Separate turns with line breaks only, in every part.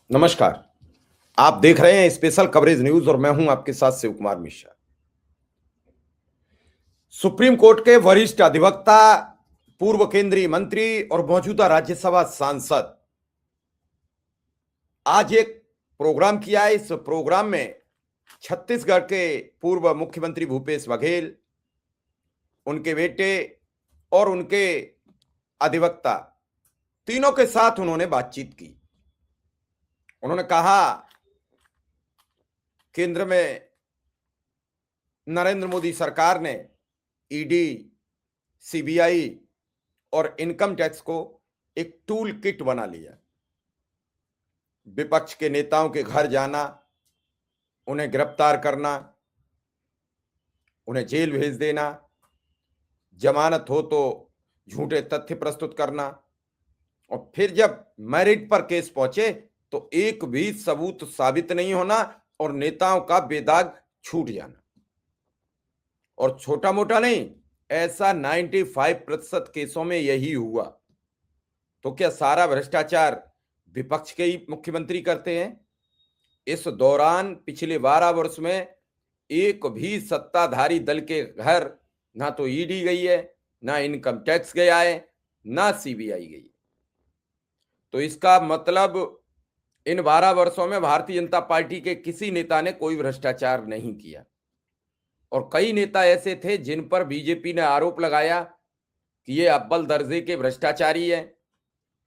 नमस्कार। आप देख रहे हैं स्पेशल कवरेज न्यूज और मैं हूं आपके साथ शिव कुमार मिश्रा। सुप्रीम कोर्ट के वरिष्ठ अधिवक्ता, पूर्व केंद्रीय मंत्री और मौजूदा राज्यसभा सांसद आज एक प्रोग्राम किया है। इस प्रोग्राम में छत्तीसगढ़ के पूर्व मुख्यमंत्री भूपेश बघेल, उनके बेटे और उनके अधिवक्ता तीनों के साथ उन्होंने बातचीत की। उन्होंने कहा केंद्र में नरेंद्र मोदी सरकार ने ईडी, सीबीआई और इनकम टैक्स को एक टूल किट बना लिया। विपक्ष के नेताओं के घर जाना, उन्हें गिरफ्तार करना, उन्हें जेल भेज देना, जमानत हो तो झूठे तथ्य प्रस्तुत करना, और फिर जब मेरिट पर केस पहुंचे तो एक भी सबूत साबित नहीं होना और नेताओं का बेदाग छूट जाना। और छोटा मोटा नहीं, ऐसा 95% केसों में यही हुआ। तो क्या सारा भ्रष्टाचार विपक्ष के ही मुख्यमंत्री करते हैं? इस दौरान पिछले 12 वर्ष में एक भी सत्ताधारी दल के घर ना तो ईडी गई है, ना इनकम टैक्स गया है, ना सीबीआई गई है। तो इसका मतलब इन 12 वर्षों में भारतीय जनता पार्टी के किसी नेता ने कोई भ्रष्टाचार नहीं किया। और कई नेता ऐसे थे जिन पर बीजेपी ने आरोप लगाया कि ये अव्वल दर्जे के भ्रष्टाचारी है।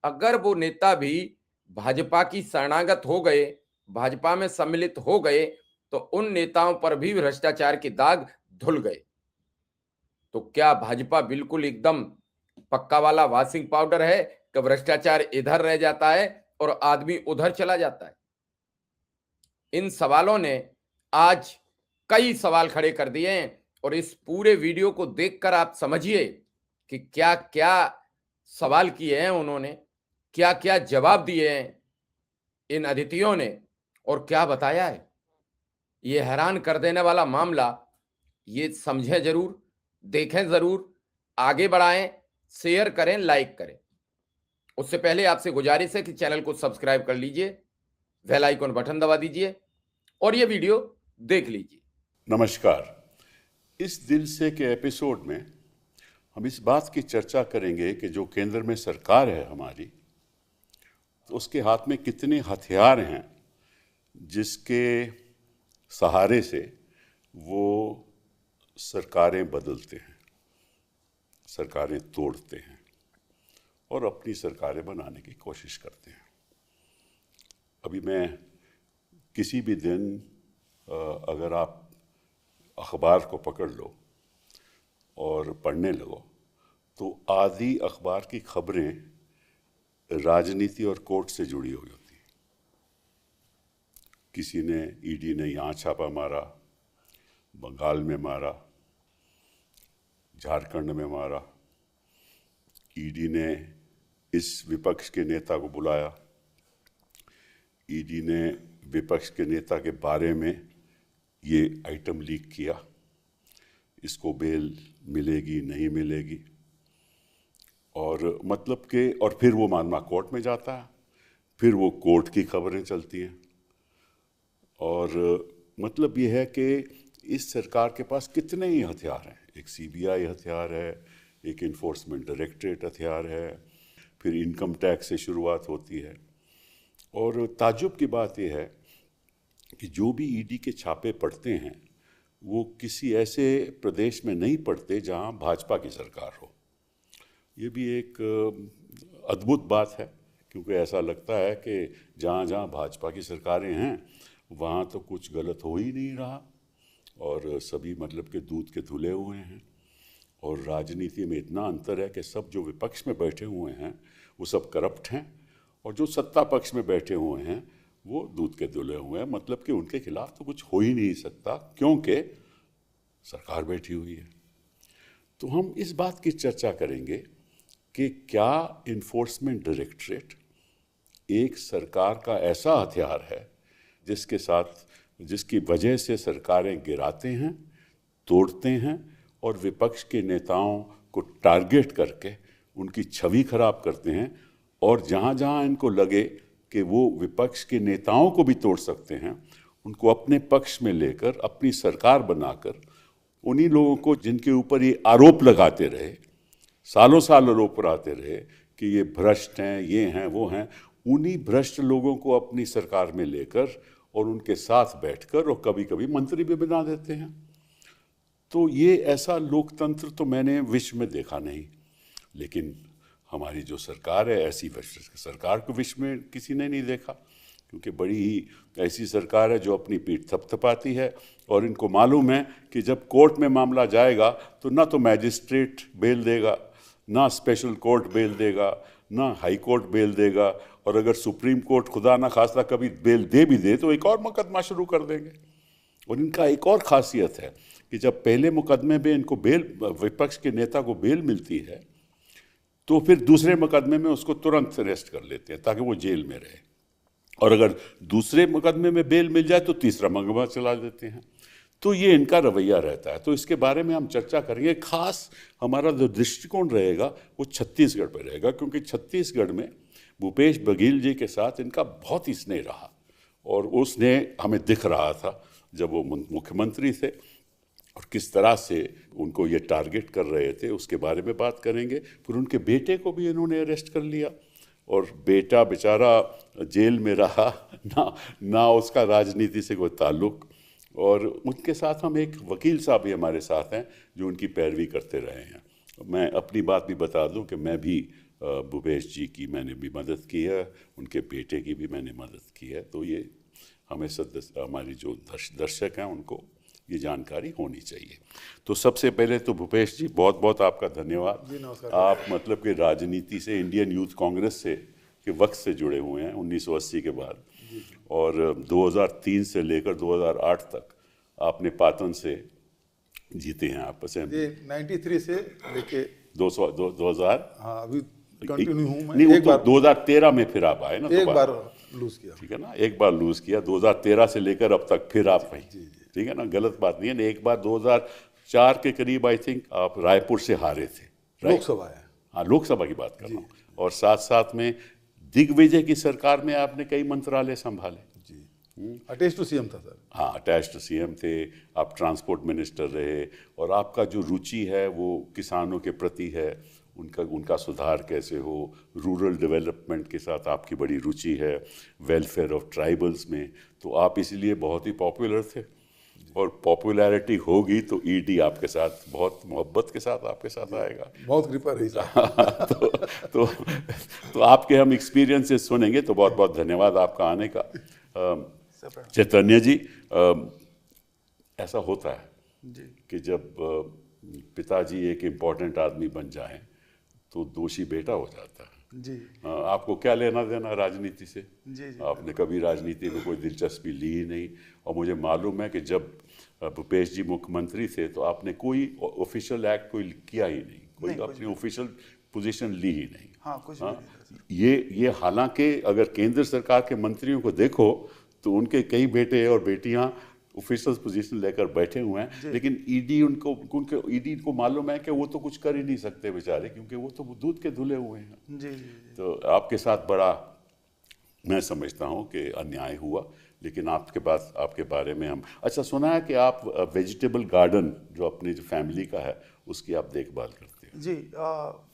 अगर वो नेता भी भाजपा की शरणागत हो गए, भाजपा में सम्मिलित हो गए, तो उन नेताओं पर भी भ्रष्टाचार के दाग धुल गए। तो क्या भाजपा बिल्कुल एकदम पक्का वाला वॉशिंग पाउडर है कि भ्रष्टाचार इधर रह जाता है और आदमी उधर चला जाता है? इन सवालों ने आज कई सवाल खड़े कर दिए हैं और इस पूरे वीडियो को देखकर आप समझिए कि क्या क्या सवाल किए हैं उन्होंने, क्या क्या जवाब दिए हैं इन अतिथियों ने और क्या बताया है। ये हैरान कर देने वाला मामला, ये समझें जरूर, देखें जरूर, आगे बढ़ाएं, शेयर करें, लाइक करें। उससे पहले आपसे गुजारिश है कि चैनल को सब्सक्राइब कर लीजिए, बेल आइकन बटन दबा दीजिए और ये वीडियो देख लीजिए।
नमस्कार। इस दिल से के एपिसोड में हम इस बात की चर्चा करेंगे कि जो केंद्र में सरकार है हमारी, तो उसके हाथ में कितने हथियार हैं जिसके सहारे से वो सरकारें बदलते हैं, सरकारें तोड़ते हैं और अपनी सरकारें बनाने की कोशिश करते हैं। अभी मैं किसी भी दिन अगर आप अखबार को पकड़ लो और पढ़ने लगो तो आधी अखबार की खबरें राजनीति और कोर्ट से जुड़ी हुई होती हैं। किसी ने ईडी ने यहाँ छापा मारा, बंगाल में मारा, झारखंड में मारा, ईडी ने इस विपक्ष के नेता को बुलाया, ईडी ने विपक्ष के नेता के बारे में ये आइटम लीक किया, इसको बेल मिलेगी नहीं मिलेगी, और मतलब के और फिर वो मामला कोर्ट में जाता है, फिर वो कोर्ट की खबरें चलती हैं। और मतलब ये है कि इस सरकार के पास कितने ही हथियार हैं। एक सीबीआई हथियार है, एक इन्फोर्समेंट डायरेक्टरेट हथियार है, फिर इनकम टैक्स से शुरुआत होती है। और ताज्जुब की बात यह है कि जो भी ईडी के छापे पड़ते हैं वो किसी ऐसे प्रदेश में नहीं पड़ते जहां भाजपा की सरकार हो। ये भी एक अद्भुत बात है, क्योंकि ऐसा लगता है कि जहां जहां भाजपा की सरकारें हैं वहां तो कुछ गलत हो ही नहीं रहा और सभी मतलब के दूध के धुले हुए हैं। और राजनीति में इतना अंतर है कि सब जो विपक्ष में बैठे हुए हैं वो सब करप्ट हैं और जो सत्ता पक्ष में बैठे हुए हैं वो दूध के धुले हुए हैं। मतलब कि उनके खिलाफ तो कुछ हो ही नहीं सकता क्योंकि सरकार बैठी हुई है। तो हम इस बात की चर्चा करेंगे कि क्या इन्फोर्समेंट डायरेक्टरेट एक सरकार का ऐसा हथियार है जिसके साथ जिसकी वजह से सरकारें गिराते हैं, तोड़ते हैं और विपक्ष के नेताओं को टारगेट करके उनकी छवि खराब करते हैं। और जहाँ जहाँ इनको लगे कि वो विपक्ष के नेताओं को भी तोड़ सकते हैं, उनको अपने पक्ष में लेकर अपनी सरकार बनाकर उन्हीं लोगों को जिनके ऊपर ये आरोप लगाते रहे, सालों साल आरोप लगाते रहे कि ये भ्रष्ट हैं, ये हैं, वो हैं, उन्हीं भ्रष्ट लोगों को अपनी सरकार में लेकर और उनके साथ बैठकर और कभी कभी मंत्री भी बना देते हैं। तो ये ऐसा लोकतंत्र तो मैंने विश्व में देखा नहीं, लेकिन हमारी जो सरकार है ऐसी सरकार को विश्व में किसी ने नहीं देखा, क्योंकि बड़ी ही ऐसी सरकार है जो अपनी पीठ थपथपाती है और इनको मालूम है कि जब कोर्ट में मामला जाएगा तो ना तो मैजिस्ट्रेट बेल देगा, ना स्पेशल कोर्ट बेल देगा, ना हाई कोर्ट बेल देगा, और अगर सुप्रीम कोर्ट खुदा ना खास्ता कभी बेल दे भी दे तो एक और मुकदमा शुरू कर देंगे। और इनका एक और खासियत है कि जब पहले मुकदमे में इनको बेल, विपक्ष के नेता को बेल मिलती है, तो फिर दूसरे मुकदमे में उसको तुरंत अरेस्ट कर लेते हैं ताकि वो जेल में रहे, और अगर दूसरे मुकदमे में बेल मिल जाए तो तीसरा मुकदमा चला देते हैं। तो ये इनका रवैया रहता है। तो इसके बारे में हम चर्चा करेंगे। खास हमारा जो दृष्टिकोण रहेगा वो छत्तीसगढ़ पर रहेगा, क्योंकि छत्तीसगढ़ में भूपेश बघेल जी के साथ इनका बहुत ही स्नेह रहा, और वो स्नेह हमें दिख रहा था जब वो मुख्यमंत्री थे, और किस तरह से उनको ये टारगेट कर रहे थे उसके बारे में बात करेंगे। फिर उनके बेटे को भी इन्होंने अरेस्ट कर लिया, और बेटा बेचारा जेल में रहा, ना उसका राजनीति से कोई ताल्लुक। और उनके साथ हम एक वकील साहब भी हमारे साथ हैं जो उनकी पैरवी करते रहे हैं। मैं अपनी बात भी बता दूं कि मैं भी भूपेश जी की मैंने भी मदद की है, उनके बेटे की भी मैंने मदद की है। तो ये हमें हमारी जो दर्शक हैं उनको ये जानकारी होनी चाहिए। तो सबसे पहले तो भूपेश जी बहुत बहुत आपका धन्यवाद।
जी नमस्कार।
आप मतलब कि राजनीति से, इंडियन यूथ कांग्रेस से के वक्त से जुड़े हुए हैं 1980 के बाद, और 2003 से लेकर 2008 तक आपने पाटन से जीते हैं आप असेंबली।
93 से लेके
2000
हाँ अभी कंटिन्यू हूँ मैं।
नहीं, वो
एक
तो
बार
2013 में फिर आप आए ना,
एक बार लूज किया।
ठीक है ना, एक बार लूज किया 2013 से लेकर अब तक फिर आप वहीं, ठीक है ना, गलत बात नहीं है। एक बार 2004 के करीब आई थिंक आप रायपुर से हारे थे,
लोकसभा है।
हाँ, लोकसभा की बात कर रहा हूँ। और साथ साथ में दिग्विजय की सरकार में आपने कई मंत्रालय संभाले।
जी, अटैच टू सीएम था सर।
हाँ, अटैच टू सीएम थे आप, ट्रांसपोर्ट मिनिस्टर रहे, और आपका जो रुचि है वो किसानों के प्रति है, उनका सुधार कैसे हो, रूरल डेवलपमेंट के साथ आपकी बड़ी रुचि है, वेलफेयर ऑफ ट्राइबल्स में, तो आप इसलिए बहुत ही पॉपुलर थे। और पॉपुलैरिटी होगी तो ईडी आपके साथ बहुत मोहब्बत के साथ आपके साथ आएगा।
बहुत कृपा रही साहब।
तो आपके हम एक्सपीरियंसेस सुनेंगे। तो बहुत बहुत धन्यवाद आपका आने का। चैतन्य जी, ऐसा होता है
जी
कि जब पिताजी एक इम्पोर्टेंट आदमी बन जाएं तो दोषी बेटा हो जाता है।
जी
आपको क्या लेना देना राजनीति से?
जी जी
आपने कभी राजनीति में कोई दिलचस्पी ली ही नहीं, और मुझे मालूम है कि जब भूपेश जी मुख्यमंत्री थे तो आपने कोई ऑफिशियल एक्ट कोई किया ही नहीं, कोई अपनी ऑफिशियल पोजीशन ली ही नहीं।
हाँ कुछ
हाँ,
भी
ये हालांकि अगर केंद्र सरकार के मंत्रियों को देखो तो उनके कई बेटे और बेटियां ऑफिशियल पोजीशन लेकर बैठे हुए हैं, लेकिन ईडी ईडी को मालूम है कि वो तो कुछ कर ही नहीं सकते बेचारे, क्योंकि वो तो दूध के धुले हुए हैं।
जी जी जी।
तो आपके साथ बड़ा मैं समझता हूँ कि अन्याय हुआ, लेकिन आपके पास आपके बारे में हम अच्छा सुना है कि आप वेजिटेबल गार्डन जो अपनी जो फैमिली का है उसकी आप देखभाल करते हैं।
जी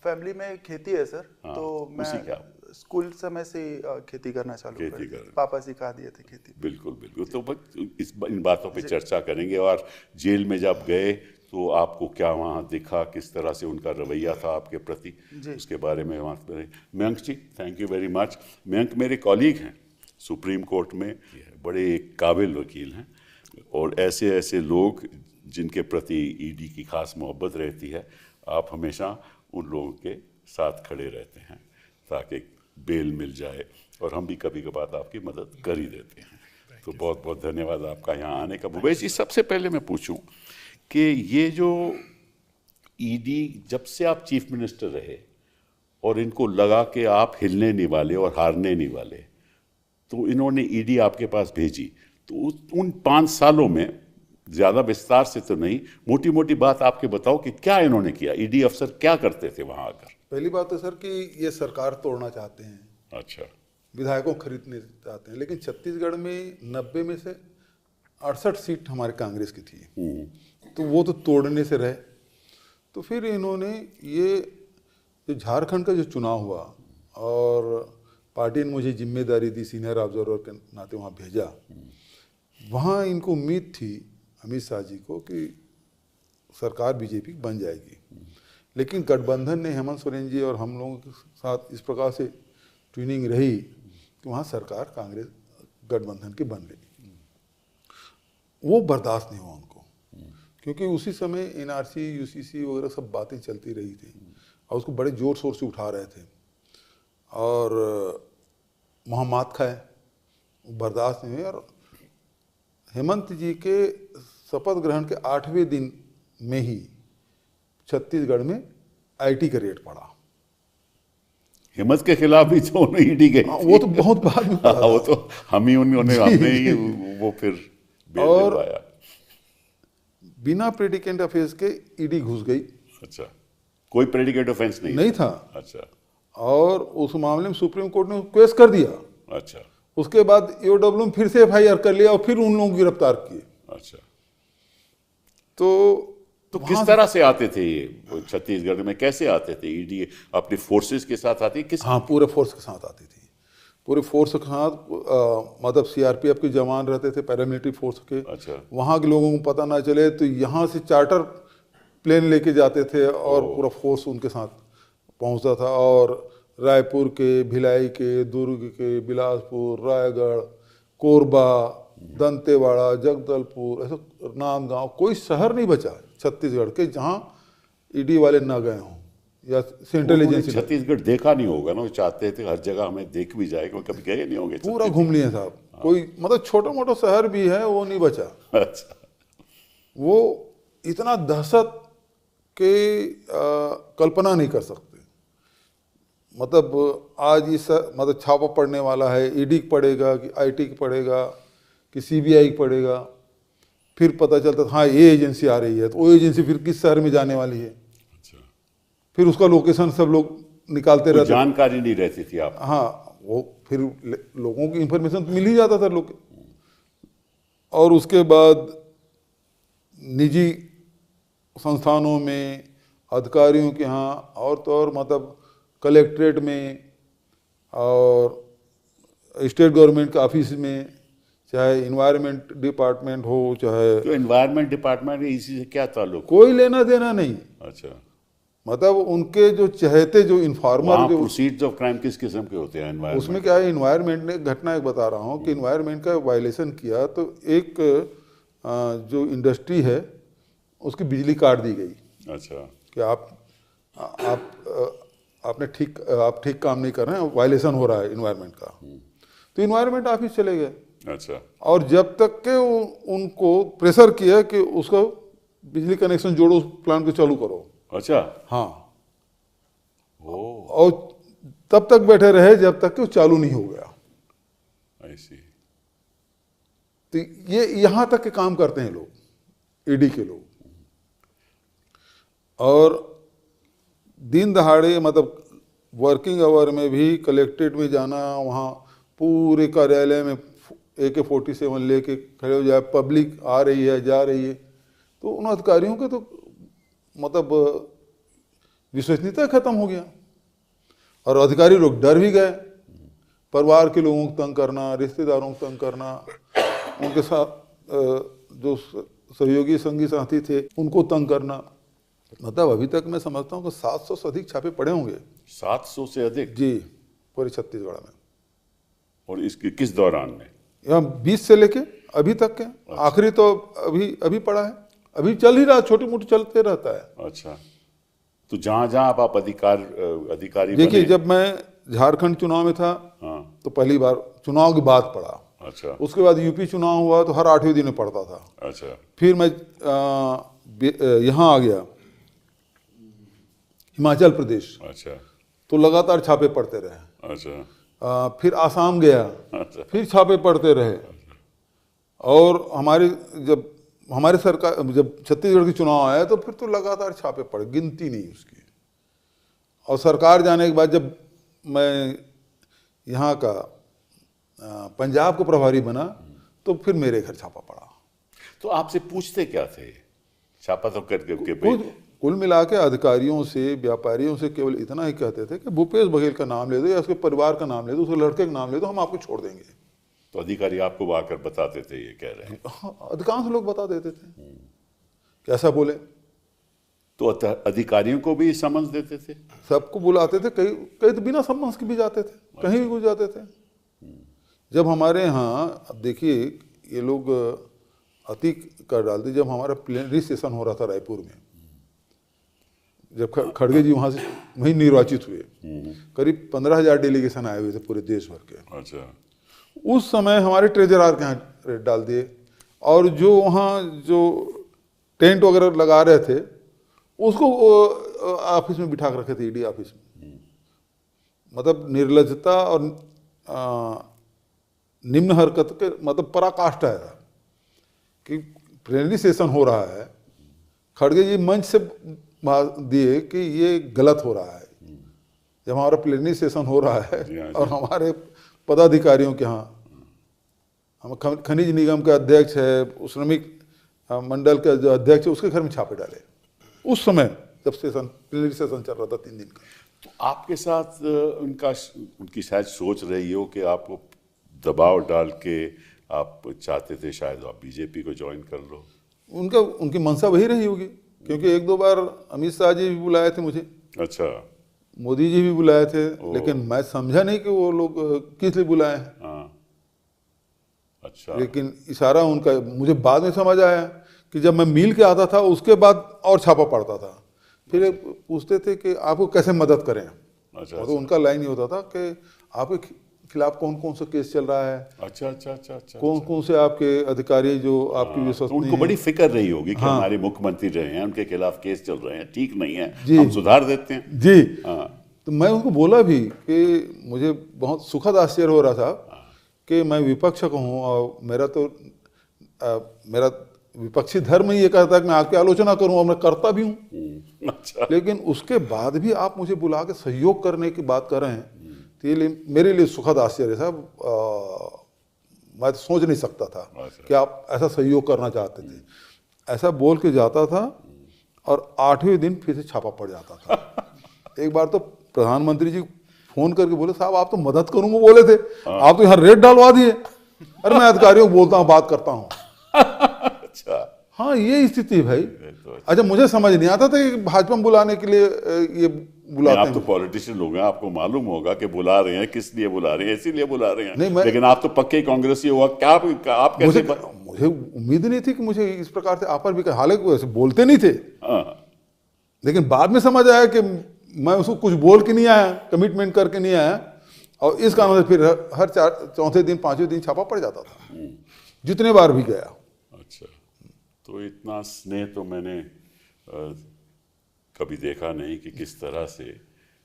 फैमिली में खेती है सर।
हाँ,
तो
उसी का
मैं स्कूल समय से खेती करना चालू
खेती
कर
कर-
पापा सिखा दिए थे खेती।
बिल्कुल बिल्कुल। तो इन बातों पे चर्चा करेंगे। और जेल में जब गए तो आपको क्या वहाँ दिखा, किस तरह से उनका रवैया था आपके प्रति, उसके बारे में बात करें। Mayank ji, thank you very much. Mayank मेरे कॉलीग हैं सुप्रीम कोर्ट में, बड़े काबिल वकील हैं, और ऐसे ऐसे लोग जिनके प्रति ईडी की खास मोहब्बत रहती है, आप हमेशा उन लोगों के साथ खड़े रहते हैं ताकि बेल मिल जाए, और हम भी कभी कभार आपकी मदद कर ही देते हैं। तो बहुत बहुत धन्यवाद आपका यहाँ आने का। भूपेश जी, सबसे पहले मैं पूछूं कि ये जो ईडी जब से आप चीफ मिनिस्टर रहे और इनको लगा कि आप हिलने नहीं वाले और हारने नहीं वाले, तो इन्होंने ईडी आपके पास भेजी, तो उन 5 सालों में ज़्यादा विस्तार से तो नहीं, मोटी मोटी बात आपके बताओ कि क्या इन्होंने किया, ईडी अफसर क्या करते थे वहाँ आकर?
पहली बात तो सर कि ये सरकार तोड़ना चाहते हैं।
अच्छा।
विधायकों को खरीदने चाहते हैं, लेकिन छत्तीसगढ़ में 90 में से 68 सीट हमारे कांग्रेस की थी, तो वो तो तोड़ने से रहे। तो फिर इन्होंने ये जो झारखंड का जो चुनाव हुआ और पार्टी ने मुझे जिम्मेदारी दी, सीनियर ऑब्जर्वर के नाते वहाँ भेजा, वहाँ इनको उम्मीद थी अमित शाह जी को कि सरकार बीजेपी की बन जाएगी, लेकिन गठबंधन ने हेमंत सोरेन जी और हम लोगों के साथ इस प्रकार से ट्यूनिंग रही कि वहाँ सरकार कांग्रेस गठबंधन की बन गई। वो बर्दाश्त नहीं हुआ उनको, क्योंकि उसी समय एनआरसी यूसीसी वगैरह सब बातें चलती रही थी और उसको बड़े जोर शोर से उठा रहे थे और वहाँ मात खाए, बर्दाश्त नहीं हुई। और हेमंत जी के शपथ ग्रहण के 8वें दिन में ही छत्तीसगढ़ में आईटी का रेट पड़ा।
हिम्मत के खिलाफ भी जो ईडी गई थी।
वो तो बहुत बाद में पड़ा।
वो तो हमने ही वो फिर बेल
और
दिलवाया।
बिना प्रेडिकेट ऑफेंस के ईडी घुस गई।
अच्छा, कोई प्रेडिकेट ऑफेंस
नहीं था।
अच्छा,
और उस मामले में सुप्रीम कोर्ट ने केस कर दिया।
अच्छा,
उसके बाद ईओडब्ल्यू में फिर से एफआईआर कर लिया और फिर उन लोगों को गिरफ्तार किए।
अच्छा।
तो
किस तरह से आते थे ये छत्तीसगढ़ में, कैसे आते थे ईडी? अपने फोर्सेस के साथ आती किस?
हाँ, पूरे फोर्स के साथ आती थी, पूरे फोर्स के साथ। मतलब सीआरपीएफ के जवान रहते थे, पैरामिलिट्री फोर्स के।
अच्छा।
वहाँ के लोगों को पता ना चले तो यहाँ से चार्टर प्लेन लेके जाते थे और पूरा फोर्स उनके साथ पहुँचता था। और रायपुर के, भिलाई के, दुर्ग के, बिलासपुर, रायगढ़, कोरबा, दंतेवाड़ा, जगदलपुर, ऐसा नांदगांव, कोई शहर नहीं बचा छत्तीसगढ़ के जहाँ ईडी वाले ना गए हों या सेंट्रल एजेंसी।
छत्तीसगढ़ देखा नहीं होगा ना, वो चाहते थे हर जगह हमें देख भी जाए, कभी गए नहीं होंगे।
पूरा घूम लिए साहब। कोई मतलब छोटा मोटा शहर भी है वो नहीं बचा।
अच्छा।
वो इतना दहशत के कल्पना नहीं कर सकते। मतलब आज इस मतलब छापा पड़ने वाला है, ईडी पड़ेगा कि आईटी पड़ेगा कि सीबीआई पड़ेगा, फिर पता चलता था हाँ ये एजेंसी आ रही है, तो वो एजेंसी फिर किस शहर में जाने वाली है।
अच्छा।
फिर उसका लोकेशन सब लोग निकालते रहते।
जानकारी नहीं रहती थी आप?
हाँ, वो फिर लोगों की इंफॉर्मेशन तो मिल ही जाता था लोग। और उसके बाद निजी संस्थानों में, अधिकारियों के यहाँ, और तो और मतलब कलेक्ट्रेट में और स्टेट गवर्नमेंट के ऑफिस में, चाहे इन्वायरमेंट डिपार्टमेंट हो, चाहे
तो इन्वायरमेंट डिपार्टमेंट इसी से क्या ताल्लुक?
कोई लेना देना नहीं।
अच्छा।
मतलब उनके जो चहेते, जो इन्फॉर्मर, जो
प्रोसीड्स ऑफ क्राइम किस किस्म के होते हैं एनवायरनमेंट?
उसमें क्या है, इन्वायरमेंट ने घटना एक बता रहा हूँ कि इन्वायरमेंट का वायलेशन किया तो एक जो इंडस्ट्री है उसकी बिजली काट दी गई।
अच्छा।
कि आप ठीक काम नहीं कर रहे हैं, वायलेशन हो रहा है इन्वायरमेंट का। तो इन्वायरमेंट ऑफिस चले गए।
अच्छा।
और जब तक के उनको प्रेशर किया कि उसको बिजली कनेक्शन जोड़ो, उस प्लांट को चालू करो। अच्छा। हाँ। और तब तक बैठे रहे जब तक कि वो चालू नहीं हो गया।
ऐसी।
तो ये यहां तक के काम करते हैं लोग, ईडी के लोग। और दिन दहाड़े मतलब वर्किंग आवर में भी कलेक्ट्रेट में जाना, वहाँ पूरे कार्यालय में AK-47 लेके खड़े हो जाए, पब्लिक आ रही है जा रही है, तो उन अधिकारियों के तो मतलब विश्वसनीयता खत्म हो गया। और अधिकारी लोग डर भी गए। परिवार के लोगों को तंग करना, रिश्तेदारों को तंग करना, उनके साथ जो सहयोगी संगी साथी थे उनको तंग करना। मतलब अभी तक मैं समझता हूँ कि 700 से अधिक छापे पड़े होंगे।
700 से अधिक?
जी, पूरे छत्तीसगढ़ में।
और इसके किस दौरान में?
यहाँ 20 से लेके अभी तक के।
अच्छा।
आखिरी तो अभी पड़ा है, अभी चल ही रहा, छोटी मोटी चलते रहता है।
अच्छा। तो जहाँ जहाँ आप अधिकारी
देखिए,
बने?
जब मैं झारखंड चुनाव में था,
हाँ।
तो पहली बार चुनाव के बाद पड़ा।
अच्छा।
उसके बाद यूपी चुनाव हुआ तो हर 8वें दिन में पड़ता था।
अच्छा।
फिर मैं यहाँ आ गया हिमाचल प्रदेश।
अच्छा।
तो लगातार छापे पड़ते रहे।
अच्छा।
फिर आसाम गया।
अच्छा।
फिर छापे पड़ते रहे। और हमारे सरकार जब छत्तीसगढ़ के चुनाव आया तो फिर तो लगातार छापे पड़े, गिनती नहीं उसकी। और सरकार जाने के बाद जब मैं यहाँ का पंजाब को प्रभारी बना तो फिर मेरे घर छापा पड़ा।
तो आपसे पूछते क्या थे? छापा तो करके के
कुल मिला के अधिकारियों से, व्यापारियों से केवल इतना ही कहते थे कि भूपेश बघेल का नाम ले दो या उसके परिवार का नाम ले दो, उसके लड़के का नाम ले दो, हम आपको छोड़ देंगे।
तो अधिकारी आपको आकर बताते थे ये कह रहे हैं?
हाँ, अधिकांश लोग बता देते थे कैसा बोले।
तो अधिकारियों को भी समझ देते थे?
सबको बुलाते थे, कई कई तो बिना सम्मान के भी जाते थे, कहीं भी घुस जाते थे। जब हमारे यहाँ, अब देखिए ये लोग अति कर डालते, जब हमारा प्लेनरी सेशन हो रहा था रायपुर में, जब खड़गे जी वहाँ से वहीं निर्वाचित हुए, करीब 15,000 डेलीगेशन आए हुए थे पूरे देश भर के।
अच्छा।
उस समय हमारे ट्रेजरर के यहाँ रेड डाल दिए, और जो वहाँ जो टेंट वगैरह लगा रहे थे उसको ऑफिस में बिठा कर रखे थे, ईडी ऑफिस में। मतलब निर्लज्जता और निम्न हरकत के मतलब पराकाष्ठा है कि प्लेनरी सेशन हो रहा है, खड़गे जी मंच से दिए कि ये गलत हो रहा है। जब हमारा प्लेनरी सेशन हो रहा है और हमारे पदाधिकारियों के यहाँ, हम खनिज निगम के अध्यक्ष है, श्रमिक मंडल के जो अध्यक्ष है, उसके घर में छापे डाले उस समय जब प्लेनरी सेशन चल रहा था 3 दिन का।
तो आपके साथ उनकी शायद सोच रही हो कि आपको दबाव डाल के आप चाहते थे शायद आप बीजेपी को ज्वाइन कर लो।
उनकी मंशा वही रही होगी, क्योंकि 1-2 बार अमित शाह जी भी बुलाए थे मुझे।
अच्छा।
मोदी जी भी बुलाए थे, लेकिन मैं समझा नहीं कि वो लोग किस लिए बुलाए हैं।
हाँ। अच्छा।
लेकिन इशारा उनका मुझे बाद में समझ आया कि जब मैं मिल के आता था उसके बाद और छापा पड़ता था, फिर पूछते थे कि आपको कैसे मदद करें।
अच्छा।
तो उनका लाइन ये होता था कि आपके खिलाफ कौन कौन सा केस चल रहा है।
अच्छा अच्छा अच्छा अच्छा।
कौन कौन से आपके अधिकारी जो आपकी विश्वसनीय,
तो उनको बड़ी फिक्र रही होगी कि हमारे मुख्यमंत्री रहे हैं, उनके खिलाफ केस चल रहे हैं, ठीक नहीं है, हम सुधार देते हैं
जी।
हाँ।
तो मैं उनको बोला भी कि मुझे बहुत सुखद आश्चर्य हो रहा था कि मैं विपक्ष का हूँ और मेरा विपक्षी धर्म ही ये कहता है कि मैं आपकी आलोचना करूँ, और मैं करता भी हूँ।
अच्छा।
लेकिन उसके बाद भी आप मुझे बुला के सहयोग करने की बात कर रहे हैं, तो ये मेरे लिए सुखद आश्चर्य था। मैं तो सोच नहीं सकता था कि आप ऐसा सहयोग करना चाहते थे। ऐसा बोल के जाता था और 8वें दिन फिर से छापा पड़ जाता था। एक बार तो प्रधानमंत्री जी फोन करके बोले, साहब आप तो मदद करूंगा बोले थे, आप तो यहाँ रेड डालवा दिए। अरे मैं अधिकारियों को बोलता हूँ, बात करता हूँ।
अच्छा।
हाँ, ये स्थिति है भाई। अच्छा, मुझे समझ नहीं आता था कि भाजपा में बुलाने के लिए ये बुलाते हैं।
आप तो पॉलिटिशियन लोग हैं, आपको मालूम होगा कि बुला रहे हैं, किस लिए बुला रहे हैं, इसीलिए बुला रहे हैं।
नहीं,
लेकिन आप तो पक्के कांग्रेसी हुआ, क्या आप कैसे?
मुझे उम्मीद नहीं थी कि मुझे इस प्रकार से ऑफर भी, हालांकि वैसे बोलते नहीं थे। लेकिन बाद में समझ आया कि मैं उसको कुछ बोल के नहीं आया, कमिटमेंट करके नहीं आया, और इस कारण से फिर हर 4-चौथे दिन 5वें दिन छापा पड़ जाता था, जितने बार भी गया।
अच्छा। तो इतना स्नेह तो मैंने कभी देखा नहीं कि किस तरह से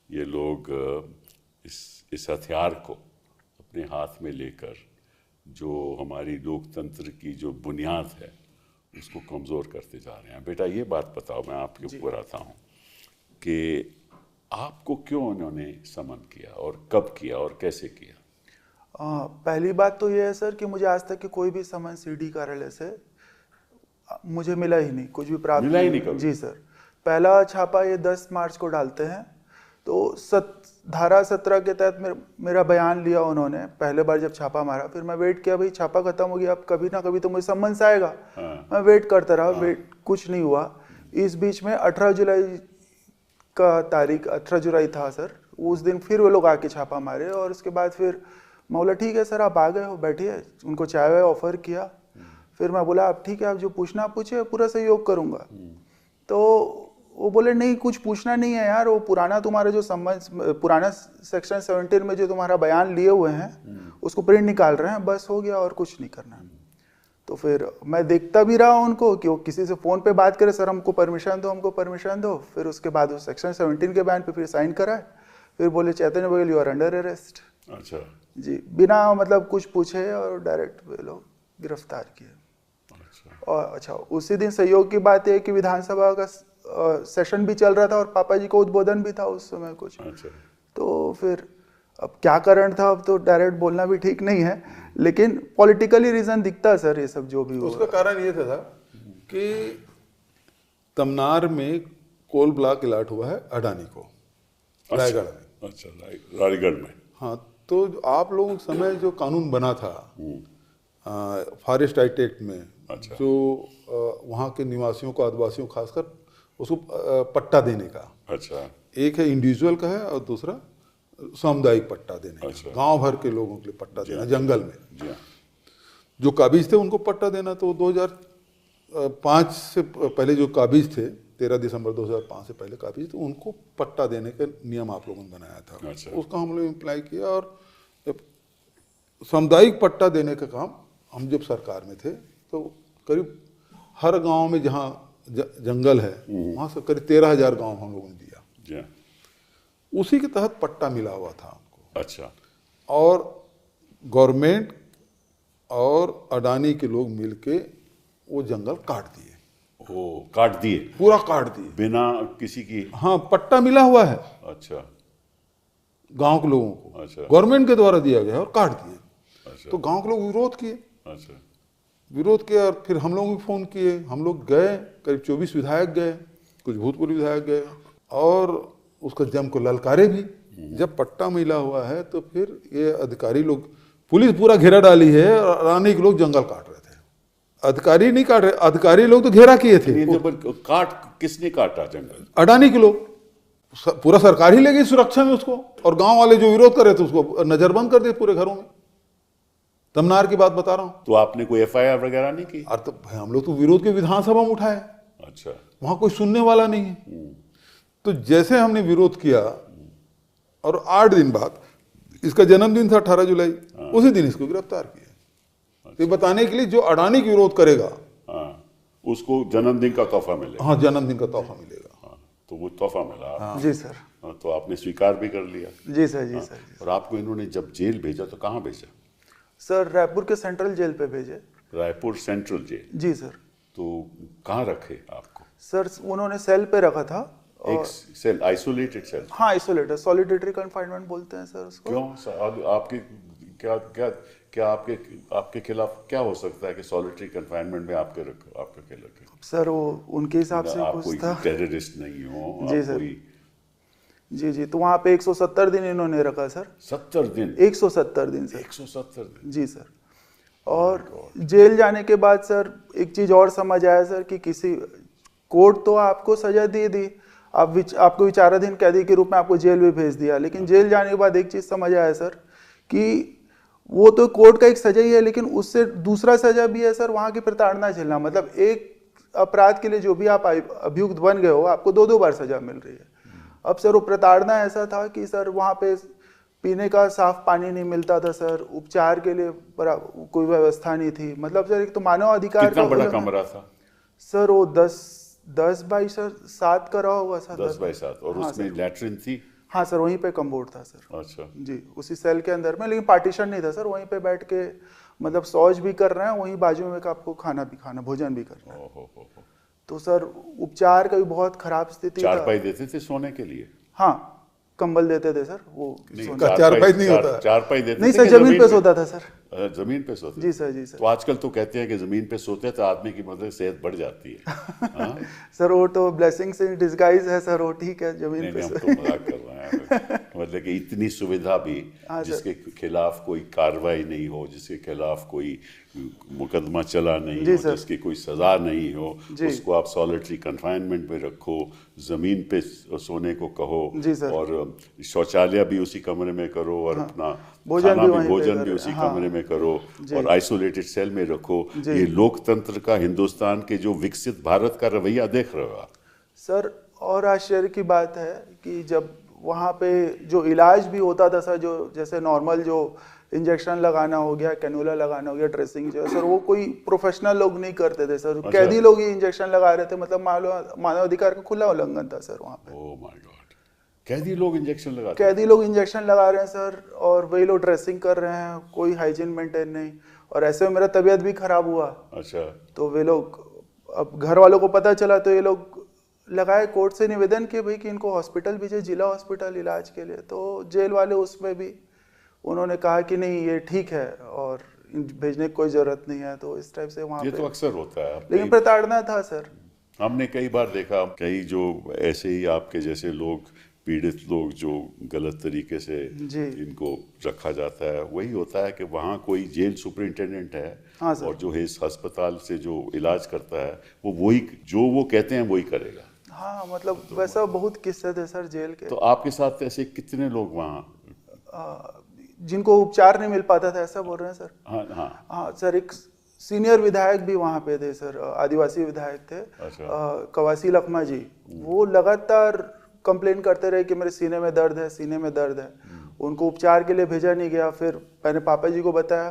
ये लोग इस हथियार को अपने हाथ में लेकर जो हमारी लोकतंत्र की जो बुनियाद है उसको कमज़ोर करते जा रहे हैं। बेटा ये बात बताओ, मैं आपके ऊपर आता हूँ कि आपको क्यों उन्होंने समन किया और कब किया और कैसे किया?
पहली बात तो ये है सर कि मुझे आज तक कि कोई भी समन सीडी कार्यालय से मुझे मिला ही नहीं, कुछ भी प्राप्त
मिला ही नहीं कभी?
जी सर। पहला छापा ये 10 मार्च को डालते हैं, तो धारा 17 के तहत मेरा बयान लिया उन्होंने पहले बार जब छापा मारा। फिर मैं वेट किया, भाई छापा खत्म हो गया, अब कभी ना कभी तो मुझे सम्मन से आएगा। मैं वेट करता रहा, वेट कुछ नहीं हुआ। इस बीच में 18 जुलाई का तारीख 18 जुलाई था सर, उस दिन फिर वो लोग आके छापा मारे, और उसके बाद फिर मैं बोला ठीक है सर, आप आ गए हो, बैठिए। उनको चाय वाय ऑफर किया। फिर मैं बोला आप ठीक है, आप जो पूछना पूछिए, पूरा सहयोग करूंगा। तो वो बोले नहीं, कुछ पूछना नहीं है यार, वो पुराना तुम्हारा जो संबंध, पुराना सेक्शन 17 में जो तुम्हारा बयान लिए हुए हैं उसको प्रिंट निकाल रहे हैं, बस हो गया, और कुछ नहीं करना। तो फिर मैं देखता भी रहा उनको कि वो किसी से फ़ोन पे बात करे, सर हमको परमिशन दो, हमको परमिशन दो। फिर उसके बाद वो सेक्शन 17 के बयान पे फिर साइन कराए। फिर बोले Chaitanya Baghel you are under arrest.
अच्छा
जी, बिना मतलब कुछ पूछे और डायरेक्ट वे लोग गिरफ्तार किए। और अच्छा, उसी दिन सहयोग की बात है कि विधानसभा का सेशन भी चल रहा था और पापा जी को उद्बोधन भी था उस समय कुछ।
अच्छा।
तो फिर अब क्या कारण था अब तो डायरेक्ट बोलना भी ठीक नहीं है, लेकिन पॉलिटिकली रीजन दिखता है सर ये सब जो भी
उसका
हुआ।
कारण ये था कि तमनार में कोल ब्लॉक अलॉट हुआ है अडानी को, रायगढ़ में।
अच्छा, रायगढ़ में।
हाँ, तो आप लोगों के समय जो कानून बना था फॉरेस्ट राइट एक्ट में,
अच्छा।
जो वहाँ के निवासियों को, आदिवासियों को खासकर उसको पट्टा देने का,
अच्छा,
एक है इंडिविजुअल का है और दूसरा सामुदायिक पट्टा देने
अच्छा।
का, गांव भर के लोगों के लिए पट्टा देना जंगल में।
जी हाँ।
जो काबिज थे उनको पट्टा देना, तो 2005 से पहले जो काबिज थे, 13 दिसंबर 2005 से पहले काबिज, तो उनको पट्टा देने का नियम आप लोगों ने बनाया था।
अच्छा।
उसका हम लोग इम्प्लाई किया, और जब सामुदायिक पट्टा देने का काम हम जब सरकार में थे तो करीब हर गांव में जहां जंगल है वहां से करीब 13,000 गांव हम लोगों ने दिया।
जी हाँ।
उसी के तहत पट्टा मिला हुआ था उनको,
अच्छा,
और गवर्नमेंट और अडानी के लोग मिलके वो जंगल काट दिए,
वो काट दिए,
पूरा काट दिए
बिना किसी की।
हाँ, पट्टा मिला हुआ है
अच्छा,
गांव के लोगों को,
अच्छा।
गवर्नमेंट के द्वारा दिया गया और काट दिए।
अच्छा,
तो गांव के लोग विरोध किए,
अच्छा,
विरोध किया, और फिर हम लोग भी फोन किए, हम लोग गए, करीब 24 विधायक गए, कुछ भूतपूर्व विधायक गए, और उसको जम को ललकारे भी। जब पट्टा मिला हुआ है तो फिर ये अधिकारी लोग, पुलिस पूरा घेरा डाली है, और अडानी के लोग जंगल काट रहे थे, अधिकारी नहीं काट रहे, अधिकारी लोग तो घेरा किए थे।
नहीं, जब काट किसने काटा जंगल?
अडानी के लोग, पूरा सरकार ही ले गई सुरक्षा में उसको, और गांव वाले जो विरोध कर रहे थे उसको नजरबंद कर दिए पूरे घरों में। तमनार की बात बता रहा हूं।
तो आपने कोई एफआईआर वगैरह नहीं की?
और तो भाई हम लोग तो विरोध के विधानसभा में उठाए,
अच्छा,
वहां कोई सुनने वाला नहीं है। तो जैसे हमने विरोध किया, और 8 दिन बाद, इसका जन्मदिन था 18 जुलाई, उसी दिन इसको गिरफ्तार किया। तो ये बताने के लिए जो अडानी की विरोध करेगा,
हाँ, उसको जन्मदिन का तोहफा मिलेगा।
हाँ, जन्मदिन का तोहफा मिलेगा।
हाँ, तो वो तोहफा मिला।
जी सर।
हाँ, तो आपने स्वीकार भी कर लिया।
जी सर, जी सर।
और आपको इन्होंने जब जेल भेजा तो कहाँ भेजा?
सर रायपुर के सेंट्रल जेल पे भेजे।
Raipur central jail?
जी सर।
तो कहाँ रखे आपको?
सर उन्होंने सेल पे रखा था।
एक सेल, आइसोलेटेड सेल?
हाँ, आइसोलेटेड, सॉलिटरी कन्फाइनमेंट बोलते हैं सर उसको।
क्यों सर, आपके क्या क्या क्या आपके खिलाफ क्या हो सकता है कि सॉलिटरी कन्फाइनमेंट में आपके रखे?
सर वो उनके हिसाब से
आप
कुछ
कोई
था।
टेररिस्ट नहीं हो?
जी
आप
सर।
कोई
जी जी, तो वहाँ पे 170 दिन इन्होंने रखा सर।
70 दिन?
170 दिन सर।
170 दिन?
जी सर। और जेल जाने के बाद सर एक चीज और समझ आया सर कि किसी कोर्ट तो आपको सजा दे दी, आपको विचाराधीन कैदी के रूप में आपको जेल भी भेज दिया, लेकिन जेल जाने के बाद एक चीज समझ आया सर कि वो तो कोर्ट का एक सजा ही है, लेकिन उससे दूसरा सजा भी है सर, वहाँ की प्रताड़ना झेलना। मतलब एक अपराध के लिए जो भी आप अभियुक्त बन गए हो, आपको 2-2 बार सजा मिल रही है। अब सर वो प्रताड़ना ऐसा था कि सर वहाँ पे पीने का साफ पानी नहीं मिलता था सर, उपचार के लिए कोई व्यवस्था नहीं थी। मतलब सर एक तो मानव अधिकार
कितना बड़ा कमरा था
सर? वो 10 बाई सर 7 का रहा होगा सर।
10 बाई 7। और
हाँ
उसमें लैट्रिन थी?
हाँ सर, वहीं पे कम्बोर्ड था सर।
अच्छा
जी, उसी सेल के अंदर में, लेकिन पार्टीशन नहीं था सर। वहीं पे बैठ के मतलब शौच भी कर रहे हैं, वहीं बाजू में आपको खाना भी खाना, भोजन भी करना है।
हो।
तो सर उपचार का भी बहुत खराब स्थिति था।
चारपाई देते थे सोने के लिए?
हाँ, कंबल देते थे सर। वो
चारपाई नहीं होता।
चारपाई देते
नहीं
थे
सर,
कि
जमीन पे सोता था सर।
जमीन पे सोते?
जी सर, जी सर।
तो आजकल तो कहते हैं कि जमीन पे सोते तो आदमी की मतलब सेहत बढ़ जाती है। हाँ?
सर वो तो ब्लेसिंग से डिस्गाइज है सर, वो ठीक है जमीन
नहीं,
पे
हम तो मजाक कर रहे हैं। मतलब कि इतनी सुविधा भी,
हाँ,
जिसके खिलाफ कोई कार्रवाई नहीं हो, जिसके खिलाफ कोई मुकदमा चला नहीं
जी
हो,
सर।
जिसकी कोई सजा नहीं हो,
जी।
उसको आप सॉलिटरी कन्फाइनमेंट में रखो, जमीन पे सोने को कहो,
जी सर।
और शौचालय भी उसी कमरे में करो, और अपना
भोजन
खाना
भी
भी
वहीं पे
भोजन भी
करें।
उसी
हाँ।
कमरे में करो,
जी।
और आइसोलेटेड सेल में रखो।
जी।
ये लोकतंत्र का, हिंदुस्तान के जो विकसित भारत का रवैया देख रहे हो आप?
सर और आश्चर्य की बात है कि जब वहाँ पे जो इलाज भी होता था सर, जो जैसे नॉर्मल जो इंजेक्शन लगाना हो गया, कैनुला लगाना हो गया, ड्रेसिंग जो है सर, वो कोई प्रोफेशनल लोग नहीं करते थे सर। कैदी लोग ही इंजेक्शन लगा रहे थे। मतलब मानव अधिकार का खुला उल्लंघन था सर वहाँ पे।
ओह माय गॉड, कैदी लोग इंजेक्शन लगाते?
कैदी लोग इंजेक्शन लगा रहे हैं सर, और वही लोग ड्रेसिंग कर रहे हैं, कोई हाइजीन मेंटेन नहीं। और ऐसे में मेरा तबीयत भी खराब हुआ।
अच्छा।
तो वे लोग, अब घर वालों को पता चला तो ये लोग लगाए कोर्ट से निवेदन किए भाई कि इनको हॉस्पिटल भेजे, जिला हॉस्पिटल इलाज के लिए। तो जेल वाले उसमें भी उन्होंने कहा कि नहीं ये ठीक है और भेजने की कोई ज़रूरत नहीं है। तो इस टाइप से वहाँ
ये
पे
तो अक्सर होता है।
लेकिन प्रताड़ना था सर।
हमने कई बार देखा, कई जो ऐसे ही आपके जैसे लोग, पीड़ित लोग जो गलत तरीके से
जी।
इनको रखा जाता है, वही होता है कि वहाँ कोई जेल सुपरिंटेंडेंट है,
हाँ सर।
और जो है इस अस्पताल से जो इलाज करता है वो वही जो वो कहते हैं वही करेगा।
हाँ मतलब वैसा बहुत किस्से थे सर जेल के।
तो आपके साथ ऐसे कितने लोग वहाँ
जिनको उपचार नहीं मिल पाता था, ऐसा बोल रहे हैं सर?
हाँ हाँ
हाँ सर, एक सीनियर विधायक भी वहाँ पे थे सर, आदिवासी विधायक थे।
अच्छा।
कवासी लखमा जी, वो लगातार कंप्लेन करते रहे कि मेरे सीने में दर्द है, सीने में दर्द है। उनको उपचार के लिए भेजा नहीं गया। फिर मैंने पापा जी को बताया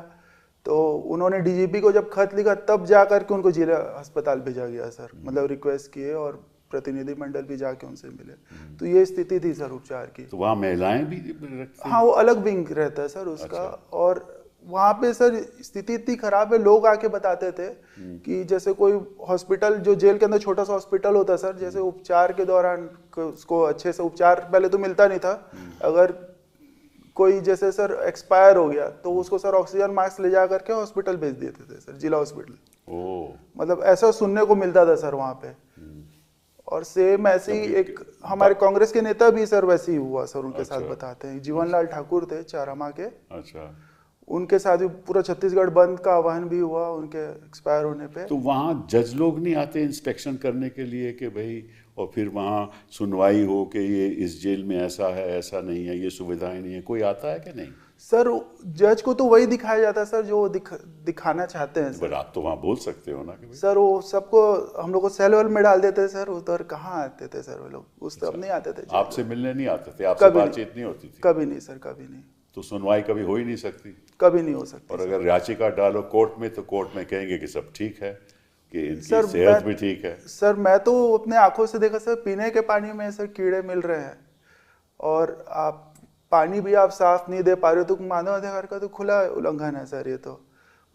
तो उन्होंने डीजीपी को जब खत लिखा तब जा करके उनको जिला अस्पताल भेजा गया सर। मतलब रिक्वेस्ट किए और प्रतिनिधि मंडल भी जाके उनसे मिले। तो ये स्थिति थी सर उपचार की।
तो वहाँ महिलाएं भी रखती
हाँ, वो अलग विंग रहता है सर उसका। और वहाँ पे सर स्थिति इतनी खराब है, लोग आके बताते थे कि जैसे कोई हॉस्पिटल, जो जेल के अंदर छोटा सा हॉस्पिटल होता सर, जैसे उपचार के दौरान उसको अच्छे से उपचार पहले तो मिलता नहीं था। अगर कोई जैसे सर एक्सपायर हो गया तो उसको सर ऑक्सीजन मास्क ले जा करके हॉस्पिटल भेज देते थे सर, जिला हॉस्पिटल। मतलब ऐसा सुनने को मिलता था सर वहाँ पे। और सेम ऐसे ही एक हमारे कांग्रेस के नेता भी सर वैसे ही हुआ सर, उनके साथ बताते हैं। जीवनलाल ठाकुर थे चारामा के।
अच्छा।
उनके साथ भी पूरा छत्तीसगढ़ बंद का आह्वान भी हुआ उनके एक्सपायर होने पे।
तो वहाँ जज लोग नहीं आते इंस्पेक्शन करने के लिए कि भाई, और फिर वहाँ सुनवाई हो कि ये इस जेल में ऐसा है, ऐसा नहीं है, ये सुविधाएं नहीं है, कोई आता है कि नहीं?
सर जज को तो वही दिखाया जाता है सर जो वो दिखाना चाहते हैं सर।
पर आप तो वहाँ बोल सकते हो ना कि भाई।
सर वो सबको हम लोग को सेल वेल में डाल देते सर, उधर कहाँ आते थे सर वो लोग, उस तरफ नहीं आते थे।
आपसे मिलने नहीं आते थे? आपसे बातचीत नहीं होती थी?
कभी नहीं सर, कभी नहीं।
तो सुनवाई कभी हो ही नहीं सकती?
कभी नहीं हो सकती।
और अगर याचिका डालो कोर्ट में तो कोर्ट में कहेंगे कि सब ठीक है, कि इनकी सेहत भी ठीक है।
सर मैं तो अपने आंखों से देखा सर, पीने के पानी में सर कीड़े मिल रहे हैं और आप पानी भी आप साफ नहीं दे पा रहे हो, तो मानव अधिकार का तो खुला उल्लंघन है सर ये तो।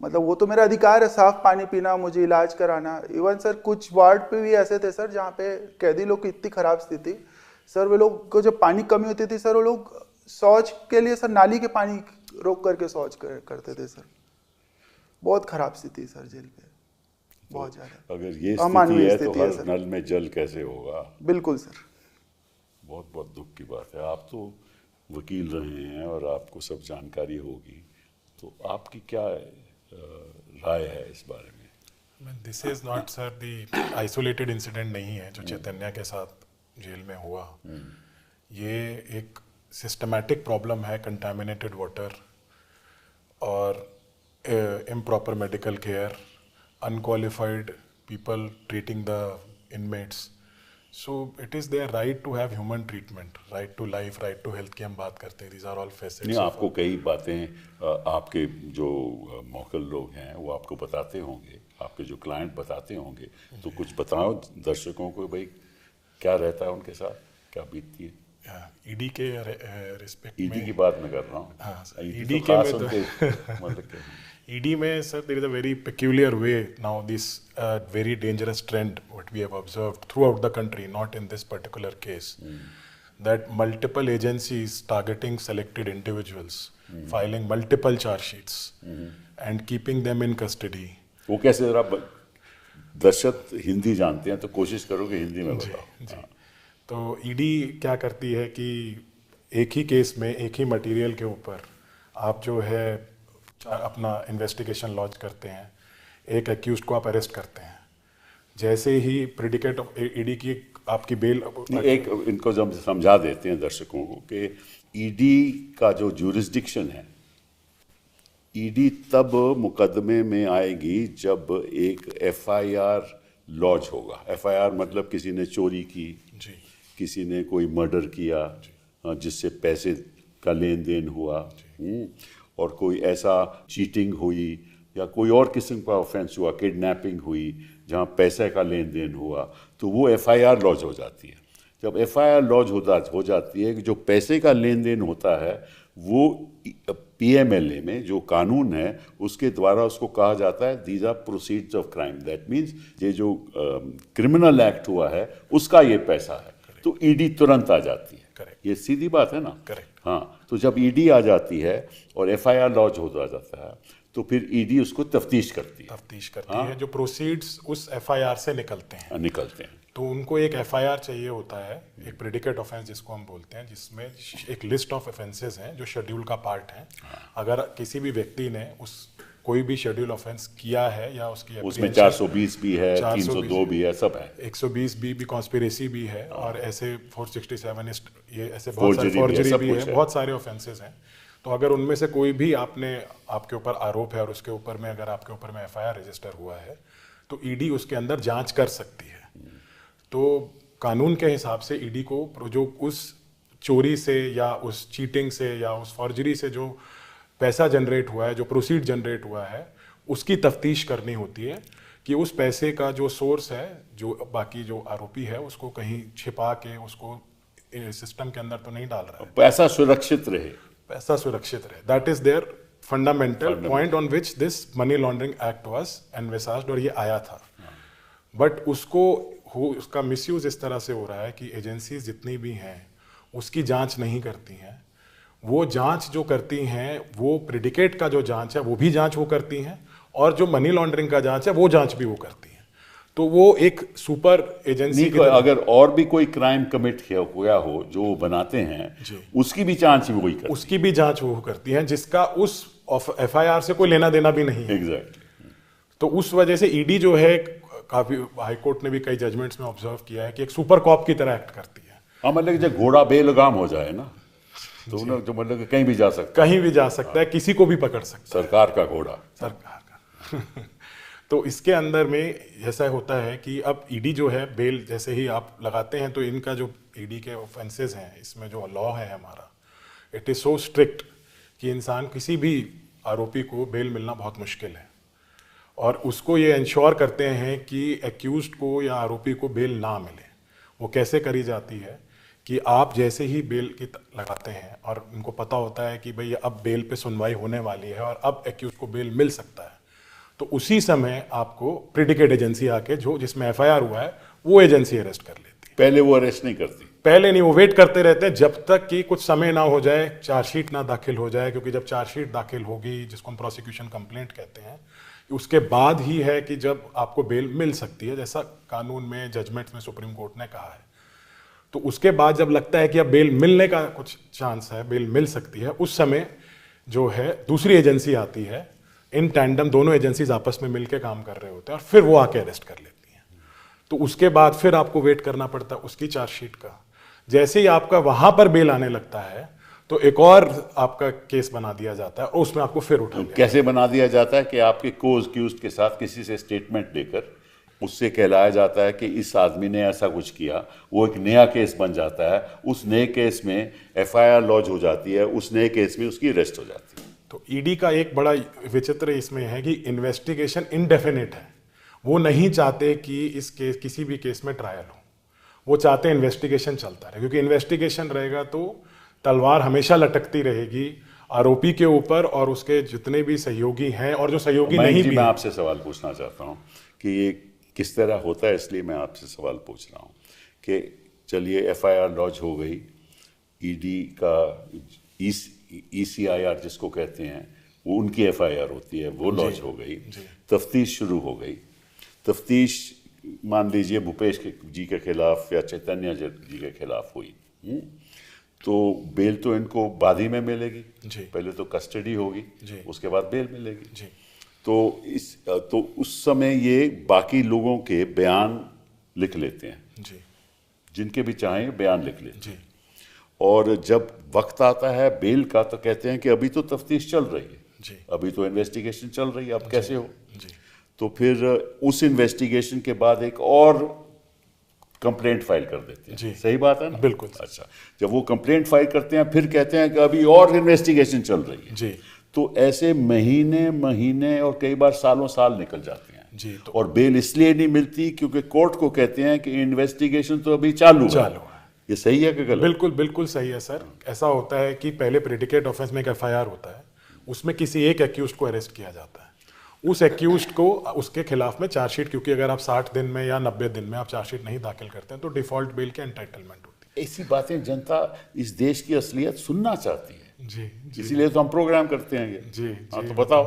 मतलब वो तो मेरा अधिकार है साफ पानी पीना, मुझे इलाज कराना। इवन सर कुछ वार्ड पे भी ऐसे थे सर जहाँ पे कैदी लोग की इतनी खराब स्थिति सर, वे लोग को जब पानी कमी होती थी सर, वो लोग शौच के लिए सर नाली के पानी रोक करके शौच करते थे सर। बहुत खराब स्थिति सर जेल पे, बहुत ज्यादा।
अगर ये स्थिति है तो हर नल में जल कैसे होगा?
बिल्कुल सर,
बहुत बहुत दुख की बात है। आप तो वकील रहे हैं और आपको सब जानकारी होगी, तो आपकी क्या राय है इस बारे में?
This is not sir the isolated incident नहीं है जो चैतन्य के साथ जेल में हुआ। ये एक सिस्टमैटिक प्रॉब्लम है, कंटामिनेटेड वाटर और improper medical care, unqualified people treating the inmates. So it is their right to have human treatment, right to life, right to health की हम बात करते हैं। These are all facets.
नहीं, आपको कई बातें आपके जो मौकल लोग हैं वो आपको बताते होंगे, आपके जो क्लाइंट बताते होंगे, तो कुछ बताओ दर्शकों को भाई क्या रहता है उनके साथ, क्या बीतती है?
ईडी के रिस्पेक्ट
ईडी की बात मैं कर रहा हूँ।
हाँ सर,
ईडी के में मतलब
ED में sir there is a very peculiar way now, this very dangerous trend what we have observed throughout the country, not in this particular case, that multiple agencies targeting selected individuals, filing multiple charge sheets and keeping them in custody.
वो कैसे, जरा दर्शक हिंदी जानते हैं तो कोशिश करो कि हिंदी में बताओ।
जी। तो ED क्या करती है कि एक ही केस में एक ही मटेरियल के ऊपर आप जो है अपना इन्वेस्टिगेशन लॉन्च करते हैं, एक एक्यूज को आप अरेस्ट करते हैं, जैसे ही प्रेडिकेट ऑफ ईडी की आपकी बेल
एक इनको जब समझा देते हैं दर्शकों को कि ईडी का जो ज्यूरिसडिक्शन है, ईडी तब मुकदमे में आएगी जब एक एफआईआर लॉन्च होगा। एफआईआर मतलब किसी ने चोरी की, किसी ने कोई मर्डर किया जिससे पैसे का लेन देन हुआ, और कोई ऐसा चीटिंग हुई या कोई और किस्म का ऑफेंस हुआ, किडनैपिंग हुई जहाँ पैसे का लेन देन हुआ, तो वो एफआईआर लॉन्च हो जाती है। जब एफआईआर लॉन्च हो जाती है कि जो पैसे का लेन देन होता है वो पीएमएलए में जो कानून है उसके द्वारा उसको कहा जाता है these are proceeds of crime. That means ये जो क्रिमिनल एक्ट हुआ है उसका ये पैसा है, तो ईडी तुरंत आ जाती है।
Correct.
ये सीधी बात है ना।
Correct.
हाँ, तो जब ईडी आ जाती है और एफआईआर लॉन्च हो जाता है तो फिर ईडी उसको तफ्तीश करती है,
जो प्रोसीड्स उस एफआईआर से निकलते हैं
निकलते हैं।
तो उनको एक एफआईआर चाहिए होता है, एक प्रेडिकेट ऑफेंस जिसको हम बोलते हैं, जिसमें एक लिस्ट ऑफ ऑफेंसेस हैं जो शेड्यूल का पार्ट है। अगर किसी भी व्यक्ति ने कोई भी शेड्यूल ऑफेंस किया है या उसकी
उसमें 420 भी है, 302 भी है, सब है,
120 भी कॉन्स्पिरेसी भी है, और ऐसे 467 ये ऐसे बहुत
Forgery
सारे फॉर्जरी भी
कुछ
है, बहुत सारे ऑफेंसेस हैं। तो अगर उनमें से कोई भी आपके ऊपर आरोप है और उसके ऊपर में अगर आपके ऊपर में एफआईआर रजिस्टर हुआ है तो ईडी उसके अंदर जांच कर सकती है। तो कानून के हिसाब से ईडी को जो उस चोरी से या उस चीटिंग से या उस फॉर्जरी से जो पैसा जनरेट हुआ है, जो प्रोसीड जनरेट हुआ है, उसकी तफ्तीश करनी होती है कि उस पैसे का जो सोर्स है, जो बाकी जो आरोपी है उसको कहीं छिपा के उसको सिस्टम के अंदर तो नहीं डाल रहा है,
पैसा सुरक्षित रहे,
पैसा सुरक्षित रहे। That is their fundamental point on which this money laundering act was envisaged, और ये आया था। बट उसका मिसयूज इस तरह से हो रहा है कि एजेंसीज जितनी भी हैं उसकी जांच नहीं करती हैं। वो जांच जो करती हैं वो प्रेडिकेट का जो जांच है वो भी जांच वो करती हैं, और जो मनी लॉन्ड्रिंग का जांच है वो जांच भी वो करती हैं। तो वो एक सुपर एजेंसी की
अगर और भी कोई क्राइम कमिट किया हो जो वो बनाते हैं उसकी भी जांच वही करती है,
उसकी भी जांच वो करती हैं, जिसका उस एफआईआर से कोई लेना देना भी नहीं है।
एग्जैक्टली।
तो उस वजह से ईडी जो है, काफी हाईकोर्ट ने भी कई जजमेंट्स में ऑब्जर्व किया है कि एक सुपर कॉप की तरह एक्ट करती है।
हाँ, मतलब जब घोड़ा बेलगाम हो जाए ना तो जो मतलब कहीं भी जा सकता है,
कहीं भी जा सकता है, किसी को भी पकड़ सकता है,
सरकार का घोड़ा,
सरकार का। तो इसके अंदर में ऐसा होता है कि अब ईडी जो है बेल जैसे ही आप लगाते हैं तो इनका जो ईडी के ऑफेंसेस हैं, इसमें जो लॉ है हमारा, इट इज सो स्ट्रिक्ट कि इंसान किसी भी आरोपी को बेल मिलना बहुत मुश्किल है, और उसको ये इंश्योर करते हैं कि एक्यूज्ड को या आरोपी को बेल ना मिले। वो कैसे करी जाती है कि आप जैसे ही बेल की लगाते हैं और उनको पता होता है कि भाई अब बेल पे सुनवाई होने वाली है और अब एक्यूज को बेल मिल सकता है, तो उसी समय आपको प्रेडिकेट एजेंसी आके जिसमें एफआईआर हुआ है वो एजेंसी अरेस्ट कर लेती है।
पहले वो अरेस्ट नहीं करती,
पहले नहीं, वो वेट करते रहते हैं जब तक कि कुछ समय ना हो जाए, चार्जशीट ना दाखिल हो जाए, क्योंकि जब चार्जशीट दाखिल होगी, जिसको हम प्रोसिक्यूशन कंप्लेंट कहते हैं, उसके बाद ही है कि जब आपको बेल मिल सकती है, जैसा कानून में जजमेंट में सुप्रीम कोर्ट ने कहा है। तो उसके बाद जब लगता है कि अब बेल मिलने का कुछ चांस है, बेल मिल सकती है, उस समय जो है दूसरी एजेंसी आती है, इन टैंडम दोनों एजेंसीज आपस में मिलकर काम कर रहे होते हैं और फिर वो आके अरेस्ट कर लेती हैं। तो उसके बाद फिर आपको वेट करना पड़ता है उसकी चार्जशीट का। जैसे ही आपका वहां पर बेल आने लगता है तो एक और आपका केस बना दिया जाता है और उसमें आपको फिर उठा लिया।
कैसे बना दिया जाता है कि आपके को एक्यूज्ड के साथ किसी से स्टेटमेंट लेकर उससे कहलाया जाता है कि इस आदमी ने ऐसा कुछ किया, वो एक नया केस बन जाता है, उस नए केस में एफआईआर लॉन्च हो जाती है, उस नए केस में उसकी अरेस्ट हो जाती है।
तो ईडी का एक बड़ा विचित्र इसमें है कि इन्वेस्टिगेशन इनडेफिनिट है। वो नहीं चाहते कि इस केस किसी भी केस में ट्रायल हो, वो चाहते हैं इन्वेस्टिगेशन चलता रहे, क्योंकि इन्वेस्टिगेशन रहेगा तो तलवार हमेशा लटकती रहेगी आरोपी के ऊपर और उसके जितने भी सहयोगी हैं और जो सहयोगी नहीं भी।
मैं आपसे सवाल पूछना चाहता हूँ कि ये किस तरह होता है, इसलिए मैं आपसे सवाल पूछ रहा हूँ कि चलिए एफआईआर लॉन्च हो गई, ईडी का ECIR जिसको कहते हैं वो उनकी एफआईआर होती है, वो लॉन्च हो गई, तफ्तीश शुरू हो गई। तफ्तीश मान लीजिए भूपेश जी के खिलाफ या चैतन्य जी के खिलाफ हुई, तो बेल तो इनको बाद ही में मिलेगी, पहले तो कस्टडी होगी, उसके बाद बेल मिलेगी। तो उस समय ये बाकी लोगों के बयान लिख लेते हैं, जिनके भी चाहें बयान लिख लेते हैं, और जब वक्त आता है बेल का तो कहते हैं कि अभी तो तफ्तीश चल रही है, अभी तो इन्वेस्टिगेशन चल रही है, अब कैसे हो। तो फिर उस इन्वेस्टिगेशन के बाद एक और कंप्लेंट फाइल कर देते हैं, सही बात है ना?
बिल्कुल।
अच्छा, जब वो कंप्लेंट फाइल करते हैं फिर कहते हैं कि अभी और इन्वेस्टिगेशन चल रही है, तो ऐसे महीने और कई बार सालों साल निकल जाते हैं।
तो
और बेल इसलिए नहीं मिलती क्योंकि कोर्ट को कहते हैं कि इन्वेस्टिगेशन तो अभी चालू है। ये सही है कि गलत?
बिल्कुल बिल्कुल सही है सर। ऐसा होता है कि पहले प्रेडिकेट ऑफेंस में एक एफआईआर होता है, उसमें किसी एक एक्यूज को अरेस्ट किया जाता है। उस एक्यूज को उसके खिलाफ में चार्जशीट, क्योंकि अगर आप 60 दिन में या 90 दिन में आप चार्जशीट नहीं दाखिल करते हैं तो डिफॉल्ट बेल के एंटाइटलमेंट होती
ऐसी बातें जनता इस देश की असलियत सुनना चाहती है,
है। जी
इसीलिए तो हम प्रोग्राम करते हैं ये।
जी
हाँ,
जी,
तो बताओ।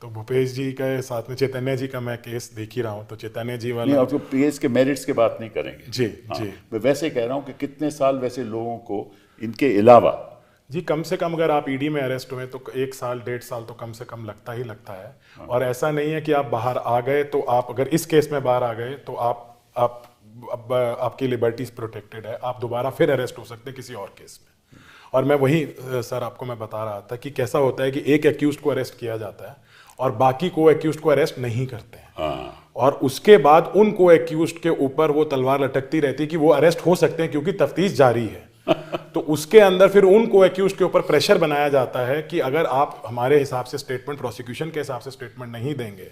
तो भूपेश जी के साथ में चैतन्य जी का मैं केस देख ही रहा हूँ, तो चैतन्य जी
नहीं,
वाला
और तो पीएस के मेरिट्स की बात नहीं करेंगे।
जी
हाँ,
जी
मैं वैसे कह रहा हूँ कि कितने साल वैसे लोगों को इनके अलावा,
जी कम से कम अगर आप ईडी में अरेस्ट हुए तो 1 साल 1.5 साल तो कम से कम लगता ही लगता है। और ऐसा नहीं है कि आप बाहर आ गए तो आप, अगर इस केस में बाहर आ गए तो आप अब आपकी लिबर्टीज प्रोटेक्टेड है, आप दोबारा फिर अरेस्ट हो सकते हैं किसी और केस में। और मैं वही सर आपको मैं बता रहा था कि कैसा होता है कि एक एक्यूज को अरेस्ट किया जाता है और बाकी को एक्यूज को अरेस्ट नहीं करते हैं।
हाँ,
और उसके बाद उन को एक्यूज के ऊपर वो तलवार लटकती रहती है कि वो अरेस्ट हो सकते हैं क्योंकि तफ्तीश जारी है। तो उसके अंदर फिर उन को एक्यूज के ऊपर प्रेशर बनाया जाता है कि अगर आप हमारे हिसाब से स्टेटमेंट, प्रोसिक्यूशन के हिसाब से स्टेटमेंट नहीं देंगे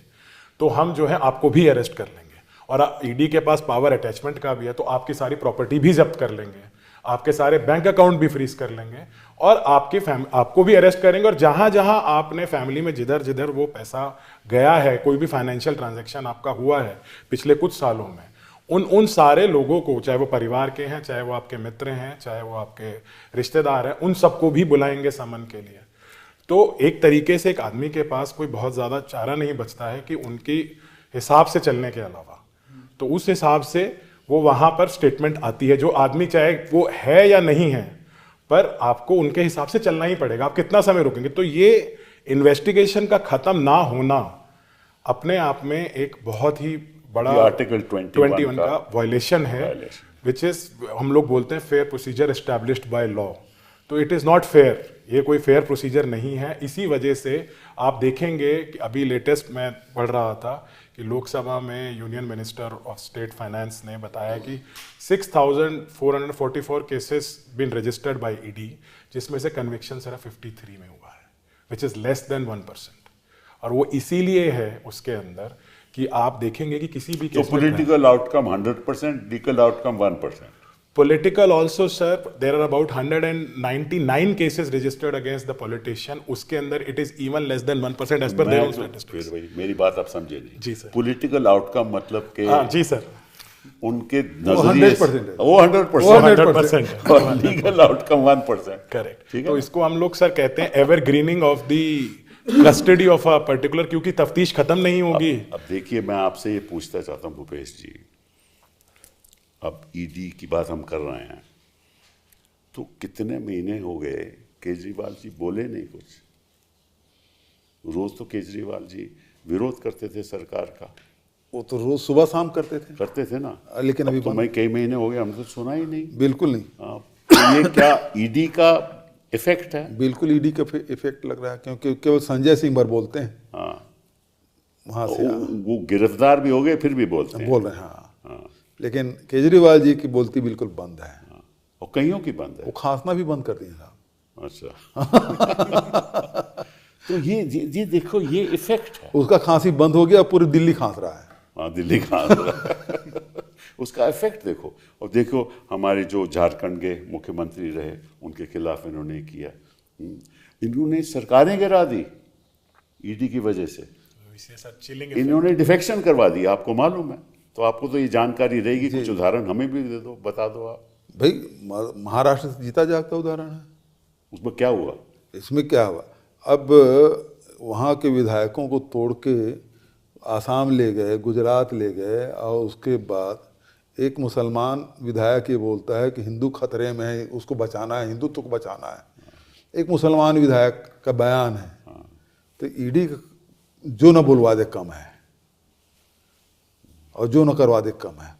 तो हम जो है आपको भी अरेस्ट कर लेंगे। और ईडी के पास पावर अटैचमेंट का भी है, तो आपकी सारी प्रॉपर्टी भी जब्त कर लेंगे, आपके सारे बैंक अकाउंट भी फ्रीज कर लेंगे और आपको भी अरेस्ट करेंगे। और जहां जहां आपने फैमिली में जिधर जिधर वो पैसा गया है, कोई भी फाइनेंशियल ट्रांजैक्शन आपका हुआ है पिछले कुछ सालों में, उन सारे लोगों को, चाहे वो परिवार के हैं, चाहे वो आपके मित्र हैं, चाहे वो आपके रिश्तेदार हैं, उन सबको भी बुलाएंगे समन के लिए। तो एक तरीके से एक आदमी के पास कोई बहुत ज़्यादा चारा नहीं बचता है कि उनकी हिसाब से चलने के अलावा। तो उस हिसाब से वो वहाँ पर स्टेटमेंट आती है, जो आदमी चाहे वो है या नहीं है, पर आपको उनके हिसाब से चलना ही पड़ेगा। आप कितना समय रुकेंगे? तो ये इन्वेस्टिगेशन का ख़त्म ना होना अपने आप में एक बहुत ही बड़ा
आर्टिकल 21
का वायलेशन है, विच इज, हम लोग बोलते हैं fair procedure established by law. तो इट इज़ नॉट फेयर, ये कोई फेयर प्रोसीजर नहीं है। इसी वजह से आप देखेंगे कि अभी लेटेस्ट मैं पढ़ रहा था कि लोकसभा में union minister of state finance ने बताया कि 6,444 cases been registered bye ED, जिसमें से कन्विक्शन सिर्फ 53 में हुआ है, विच इज़ लेस देन 1%। और वो इसीलिए है उसके अंदर कि आप देखेंगे कि किसी भी
तो
केस में
political outcome 100%, legal outcome 1%।
Political also, sir, there are about 199 cases registered against the politician. उसके अंदर it is even less than 1% as per their own statistics.
फिर वही, मेरी बात आप समझे नहीं।
जी सर।
पॉलिटिकल आउटकम मतलब के
हाँ जी सर,
उनके
वो
नजरिए
100% है।
वो 100%,
100%।
और लीगल आउटकम 1%।
करेक्ट।
ठीक है
तो
ना?
इसको हम लोग सर कहते हैं evergreening of the custody of a particular, क्योंकि तफ्तीश खत्म नहीं होगी।
अब देखिए, मैं आपसे ये पूछना चाहता हूँ भूपेश जी, अब ईडी की बात हम कर रहे हैं, तो कितने महीने हो गए केजरीवाल जी बोले नहीं कुछ। रोज तो केजरीवाल जी विरोध करते थे सरकार का,
वो तो रोज सुबह शाम करते थे
ना।
लेकिन अभी
तो मैं कई महीने हो गए, हमने तो सुना ही नहीं।
बिल्कुल नहीं,
हाँ, तो ये क्या ईडी का इफेक्ट है?
बिल्कुल ईडी का इफेक्ट लग रहा है, क्योंकि केवल संजय सिंह भर बोलते हैं
हाँ,
वहां से
वो गिरफ्तार भी हो गए फिर भी बोलते हैं।
बोल रहे हैं। हाँ, लेकिन केजरीवाल जी की बोलती बिल्कुल बंद है,
और कईयों की बंद है।
वो खांसना भी बंद कर दिए साहब।
अच्छा। तो ये देखो, ये इफेक्ट है।
उसका खांसी बंद हो गया, पूरी दिल्ली खांस रहा है।
हाँ, दिल्ली का उसका इफेक्ट देखो। और देखो, हमारे जो झारखंड के मुख्यमंत्री रहे, उनके खिलाफ इन्होंने किया, इन्होंने सरकारें गिरा दी ईडी की वजह से। इन्होंने डिफेक्शन करवा दी, आपको मालूम है। तो आपको तो ये जानकारी रहेगी, कुछ उदाहरण हमें भी दे दो, बता दो आप।
भाई महाराष्ट्र से जीता जागता उदाहरण है।
उसमें क्या हुआ?
इसमें क्या हुआ, अब वहाँ के विधायकों को तोड़ के आसाम ले गए, गुजरात ले गए, और उसके बाद एक मुसलमान विधायक ये बोलता है कि हिंदू खतरे में है, उसको बचाना है, हिंदुत्व को बचाना है। एक मुसलमान विधायक का बयान है। तो ईडी जो न बुलवा दे कम है, और जो न करवा दे कम है।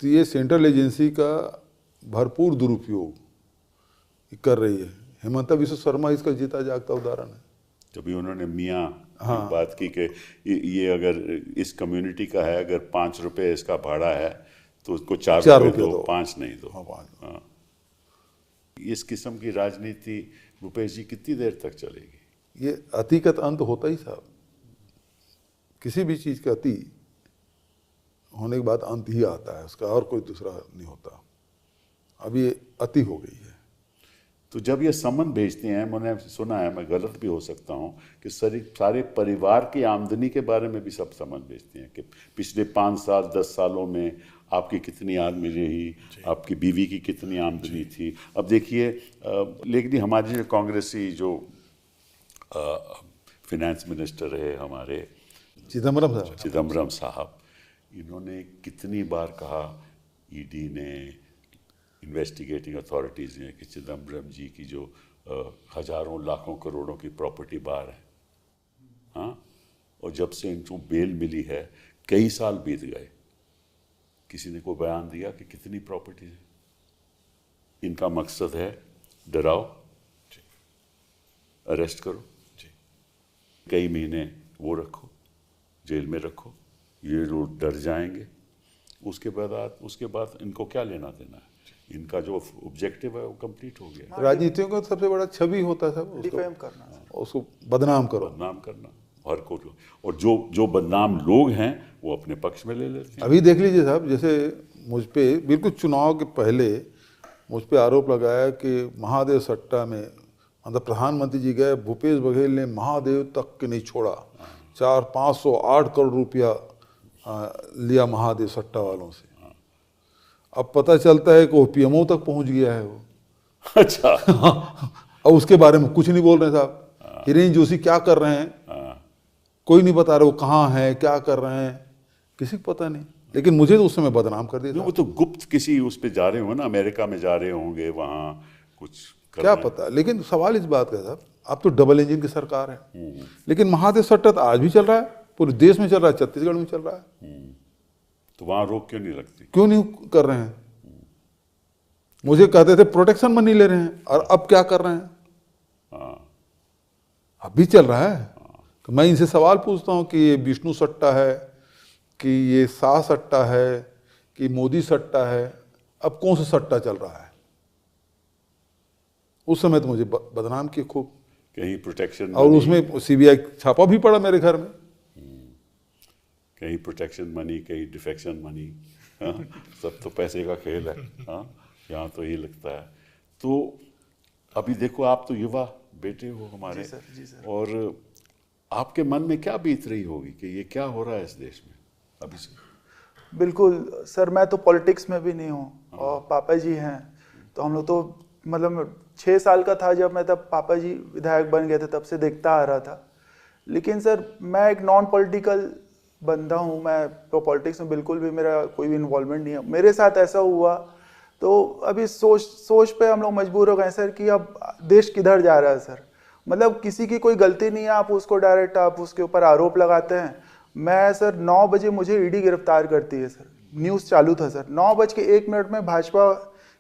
तो ये सेंट्रल एजेंसी का भरपूर दुरुपयोग कर रही है। हेमंता विश्व शर्मा इसका जीता जागता उदाहरण है।
तभी उन्होंने मियाँ बात की कि ये अगर इस कम्युनिटी का है, अगर 5 रुपए इसका भाड़ा है तो उसको 4 रुपए दो, 5 नहीं दो। हाँ। इस किस्म की राजनीति भूपेश जी कितनी देर तक चलेगी?
ये अति का अंत होता ही साहब, किसी भी चीज़ का अति होने के बाद अंत ही आता है उसका, और कोई दूसरा नहीं होता। अब ये अति हो गई है।
तो जब ये समन भेजते हैं, मैंने सुना है, मैं गलत भी हो सकता हूँ, कि सारे परिवार की आमदनी के बारे में भी सब समन भेजते हैं कि पिछले 5 साल 10 सालों में आपकी कितनी आमदनी रही, आपकी बीवी की कितनी आमदनी थी। अब देखिए, लेकिन हमारे जो कांग्रेसी जो फिनेंस मिनिस्टर है हमारे चिदम्बरम साहब, इन्होंने कितनी बार कहा, ईडी ने, इन्वेस्टिगेटिंग अथॉरिटीज़ ने, कि चिदम्बरम जी की जो हजारों लाखों करोड़ों की प्रॉपर्टी बाहर है, हाँ, और जब से इनको बेल मिली है कई साल बीत गए, किसी ने कोई बयान दिया कि कितनी प्रॉपर्टी है। इनका मकसद है डराओ, अरेस्ट करो, कई महीने वो रखो, जेल में रखो, ये लोग डर जाएंगे, उसके बाद इनको क्या लेना देना है। इनका जो ऑब्जेक्टिव है वो कंप्लीट हो गया।
राजनीतियों का सबसे बड़ा छवि होता है
डिफेम करना,
उसको बदनाम करना हर को, और जो बदनाम लोग हैं वो अपने पक्ष में ले लेते हैं। अभी देख लीजिए साहब, जैसे मुझ पे बिल्कुल चुनाव के पहले मुझ पे आरोप लगाया कि महादेव सट्टा में, मतलब प्रधानमंत्री जी गए, भूपेश बघेल ने महादेव तक के नहीं छोड़ा, 400-508 करोड़ रुपया लिया महादेव सट्टा वालों से। अब पता चलता है कि वो पीएमओ तक पहुंच गया है वो।
अच्छा।
अब उसके बारे में कुछ नहीं बोल रहे साहब। हिरेन जोशी क्या कर रहे हैं कोई नहीं बता रहे, वो कहाँ हैं, क्या कर रहे हैं, किसी को पता नहीं। लेकिन मुझे तो उस समय बदनाम कर दिया।
वो तो गुप्त किसी उस पे जा रहे होंगे ना, अमेरिका में जा रहे होंगे, वहाँ कुछ
क्या पता। लेकिन सवाल इस बात का साहब, अब तो डबल इंजन की सरकार है, लेकिन महादेव सट्टा तो आज भी चल रहा है, पूरे देश में चल रहा है, छत्तीसगढ़ में चल रहा है।
तो वहाँ रोक क्यों नहीं लगती?
क्यों नहीं कर रहे हैं? मुझे कहते थे प्रोटेक्शन मनी ले रहे हैं, और अब क्या कर रहे हैं? अब भी चल रहा है। तो मैं इनसे सवाल पूछता हूँ कि ये विष्णु सट्टा है, कि ये शाह सट्टा है, कि मोदी सट्टा है, अब कौन सा सट्टा चल रहा है? उस समय तो मुझे बदनाम किए खूब,
कहीं प्रोटेक्शन,
और उसमें सीबीआई छापा भी पड़ा मेरे घर में,
कहीं प्रोटेक्शन मनी, कहीं डिफेक्शन मनी। सब तो पैसे का खेल है। हाँ, यहाँ तो ये लगता है। तो अभी देखो, आप तो युवा बेटे हो हमारे,
जी सर।
और आपके मन में क्या बीत रही होगी कि ये क्या हो रहा है इस देश में अभी से?
बिल्कुल सर, मैं तो पॉलिटिक्स में भी नहीं हूँ, और पापा जी हैं, तो हम लोग तो मतलब 6 साल का था जब मैं, तब पापा जी विधायक बन गए थे, तब से देखता आ रहा था। लेकिन सर, मैं एक नॉन पॉलिटिकल बंदा हूँ, मैं तो पॉलिटिक्स में बिल्कुल भी मेरा कोई भी इन्वॉल्वमेंट नहीं है। मेरे साथ ऐसा हुआ तो अभी सोच पे हम लोग मजबूर हो गए सर कि अब देश किधर जा रहा है सर। मतलब किसी की कोई गलती नहीं है, आप उसको डायरेक्ट आप उसके ऊपर आरोप लगाते हैं। मैं सर 9 बजे मुझे ईडी गिरफ्तार करती है सर, न्यूज़ चालू था सर, 9:01 में भाजपा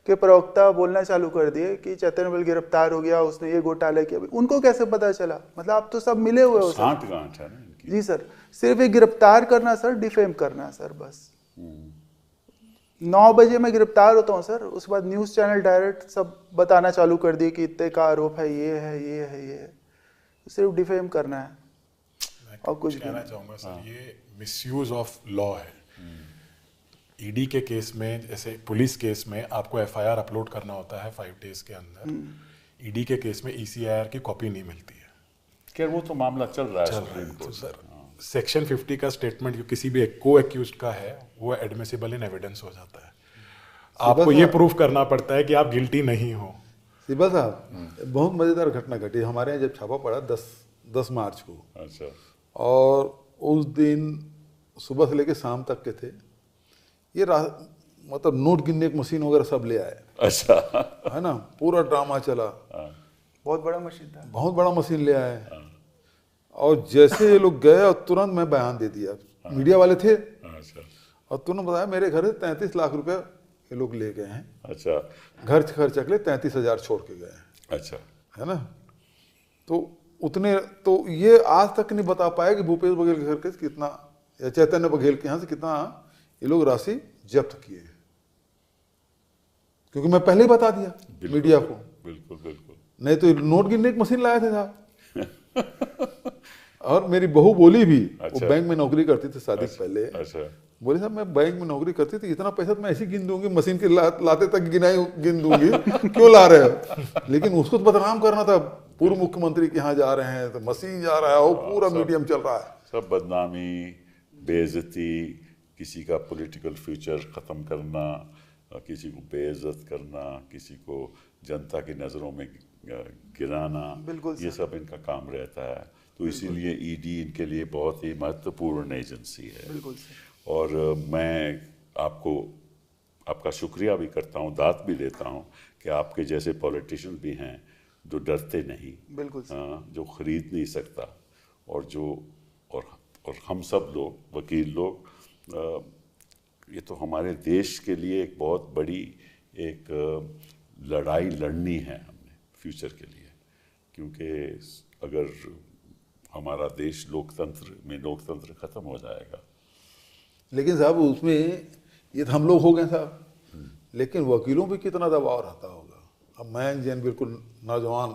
के प्रवक्ता बोलना चालू कर दिए कि चैतन्य बल गिरफ्तार हो गया, उसने ये घोटाला किया। उनको कैसे पता चला? मतलब आप तो सब मिले हुए हो सर।
गांठ है ना इनकी।
जी सर, सिर्फ एक गिरफ्तार करना सर, डिफेम करना सर, बस। 9 बजे मैं गिरफ्तार होता हूँ सर, उसके बाद न्यूज़ चैनल डायरेक्ट सब बताना चालू कर दिए कि इतने का आरोप है, ये है, ये है, ये है। सिर्फ डिफेम करना है और कुछ
कहना चाहूँगा सर, ये मिसयूज ऑफ लॉ है। ईडी के केस में, जैसे पुलिस केस में आपको एफआईआर अपलोड करना होता है 5 डेज के अंदर। ईडी के केस में ईसीआईआर की कॉपी नहीं मिलती है।
खैर वो तो मामला चल रहा है सुप्रीम
तो
कोर्ट।
सर, सेक्शन 50 का स्टेटमेंट जो किसी भी को एक्यूज्ड का है, वो एडमिसिबल इन एविडेंस हो जाता है। आपको ये प्रूफ करना पड़ता है कि आप गिल्टी नहीं हो।
सिब्बल साहब, बहुत मजेदार घटना घटी हमारे यहाँ जब छापा पड़ा 10 मार्च को।
अच्छा।
और उस दिन सुबह से लेकर शाम तक के थे। ये मतलब नोट गिनने की मशीन वगैरह सब ले आए।
अच्छा।
है ना, पूरा ड्रामा चला।
बहुत बड़ा मशीन था,
बहुत बड़ा मशीन ले आए। और जैसे ये लोग गए और तुरंत मैं बयान दे दिया, मीडिया वाले थे,
अच्छा।
और तुरंत बताया मेरे घर से 33 लाख रुपया ये लोग ले गए हैं।
अच्छा।
घर खर्च के लिए 33,000 छोड़ के गए हैं।
अच्छा।
है ना, तो उतने तो ये आज तक नहीं बता पाए कि भूपेश बघेल के घर के कितना, या चैतन्य बघेल के यहाँ से कितना ये लोग राशि जब्त किए, क्योंकि मैं पहले ही बता दिया मीडिया को।
बिल्कुल बिल्कुल।
नहीं तो नोट गिनने की मशीन लाए थे साहब। और मेरी बहू बोली भी,
अच्छा।
वो बैंक में नौकरी करती थी शादी से पहले।
अच्छा।
बोले साहब मैं बैंक में नौकरी करती थी, इतना पैसा तो मैं ऐसे गिन दूंगी, मशीन के लाते तक गिन दूंगी, क्यों ला रहे हो? लेकिन उसको तो बदनाम करना था, पूर्व मुख्यमंत्री के यहाँ जा रहे हैं तो मशीन जा रहा है, वो पूरा मीडियम चल रहा है।
सब बदनामी, बेइज्जती, किसी का पॉलिटिकल फ्यूचर ख़त्म करना, किसी को बेइज्जत करना, किसी को जनता की नज़रों में गिराना,
बिल्कुल
ये सब इनका काम रहता है। तो इसीलिए ईडी इनके लिए बहुत ही महत्वपूर्ण एजेंसी है।
बिल्कुल
और मैं आपका शुक्रिया भी करता हूँ, दाद भी देता हूँ कि आपके जैसे पॉलिटिशियन भी हैं जो डरते नहीं,
बिल्कुल
जो खरीद नहीं सकता, और हम सब लोग वकील लोग, ये तो हमारे देश के लिए एक बहुत बड़ी एक लड़ाई लड़नी है हमने फ्यूचर के लिए, क्योंकि अगर हमारा देश लोकतंत्र खत्म हो जाएगा।
लेकिन साहब उसमें ये तो हम लोग हो गए साहब, लेकिन वकीलों पे कितना दबाव रहता होगा। अब मैं जैन बिल्कुल नौजवान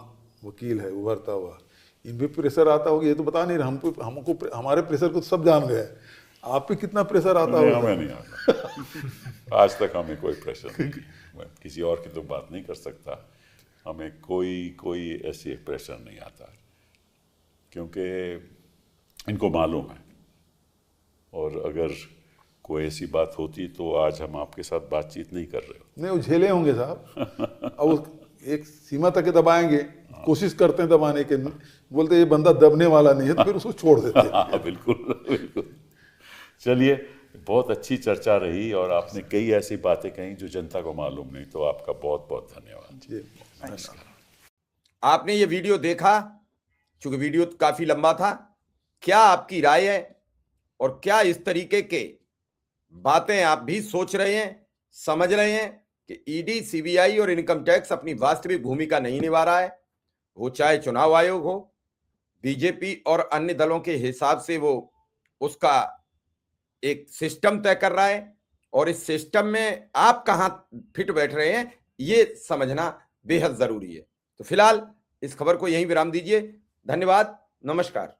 वकील है उभरता हुआ, इन पे प्रेशर आता होगा, ये तो बता नहीं रहे, हमको हमारे प्रेशर को तो सब जान गए, आप पे कितना प्रेशर आता होगा?
हमें नहीं आता। आज तक हमें कोई प्रेशर नहीं, मैं किसी और की तो बात नहीं कर सकता, हमें कोई ऐसी प्रेशर नहीं आता, क्योंकि इनको मालूम है। और अगर कोई ऐसी बात होती तो आज हम आपके साथ बातचीत नहीं कर रहे हो।
नहीं, वो झेले होंगे साहब, अब एक सीमा तक दबाएंगे, कोशिश करते हैं दबाने के, बोलते ये बंदा दबने वाला नहीं है, तो फिर उसको छोड़ देते हैं।
बिल्कुल। चलिए, बहुत अच्छी चर्चा रही और आपने कई ऐसी बातें कही जो जनता को मालूम नहीं, तो आपका बहुत बहुत धन्यवाद।
आपने ये वीडियो देखा, चूंकि वीडियो काफी लंबा था, क्या आपकी राय है और क्या इस तरीके के बातें आप भी सोच रहे हैं, समझ रहे हैं कि ईडी, सीबीआई और इनकम टैक्स अपनी वास्तविक भूमिका नहीं निभा रहा है? वो चाहे चुनाव आयोग हो, बीजेपी और अन्य दलों के हिसाब से वो उसका एक सिस्टम तय कर रहा है, और इस सिस्टम में आप कहां फिट बैठ रहे हैं ये समझना बेहद जरूरी है। तो फिलहाल इस खबर को यहीं विराम दीजिए। धन्यवाद, नमस्कार।